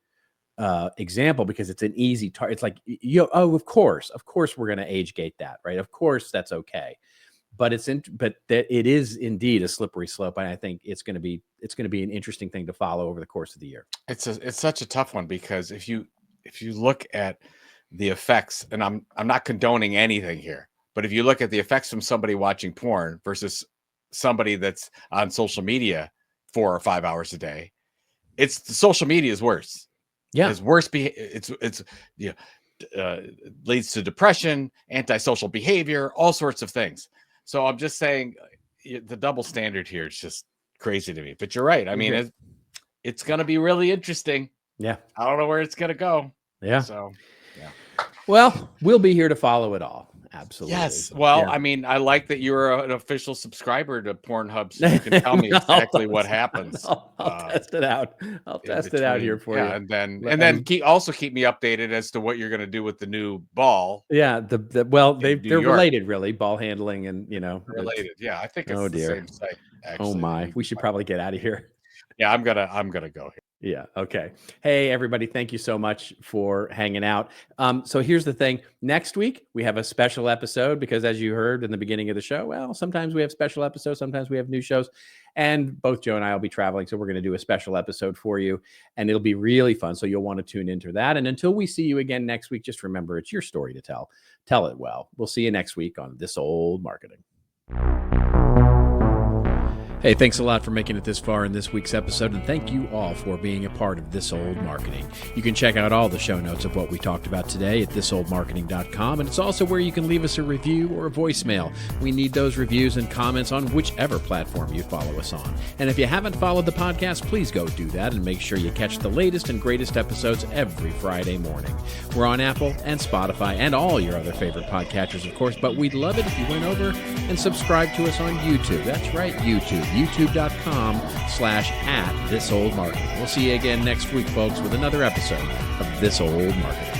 example because it's an easy target. It's like, of course we're going to age gate that, right? Of course that's okay. but it is indeed a slippery slope, and I think it's going to be an interesting thing to follow over the course of the year. It's such a tough one, because if you look at the effects, and I'm not condoning anything here, but if you look at the effects from somebody watching porn versus somebody that's on social media 4 or 5 hours a day, it's the social media is worse. Yeah, it's worse. It's leads to depression, antisocial behavior, all sorts of things. So I'm just saying the double standard here is just crazy to me. But you're right. I mean, it's going to be really interesting. Yeah. I don't know where it's going to go. Yeah. So, yeah. Well, we'll be here to follow it all. Absolutely. Yes. Well, Yeah. I mean, I like that you're an official subscriber to Pornhub, so you can tell me exactly what happens. I'll test it out. I'll test it out here for you. And then keep me updated as to what you're going to do with the new ball. Yeah. They're related, really. Ball handling and related. Yeah, I think it's the same site. Actually. Oh my, we should probably get out of here. Yeah, I'm gonna go here. Yeah. Okay. Hey, everybody. Thank you so much for hanging out. So here's the thing. Next week, we have a special episode because, as you heard in the beginning of the show, well, sometimes we have special episodes, sometimes we have new shows. And both Joe and I will be traveling. So we're going to do a special episode for you, and it'll be really fun. So you'll want to tune into that. And until we see you again next week, just remember, it's your story to tell. Tell it well. We'll see you next week on This Old Marketing. Hey, thanks a lot for making it this far in this week's episode, and thank you all for being a part of This Old Marketing. You can check out all the show notes of what we talked about today at thisoldmarketing.com, and it's also where you can leave us a review or a voicemail. We need those reviews and comments on whichever platform you follow us on. And if you haven't followed the podcast, please go do that and make sure you catch the latest and greatest episodes every Friday morning. We're on Apple and Spotify and all your other favorite podcatchers, of course, but we'd love it if you went over and subscribe to us on YouTube. That's right, YouTube. youtube.com/@thisoldmarketing. We'll see you again next week, folks, with another episode of This Old Marketing.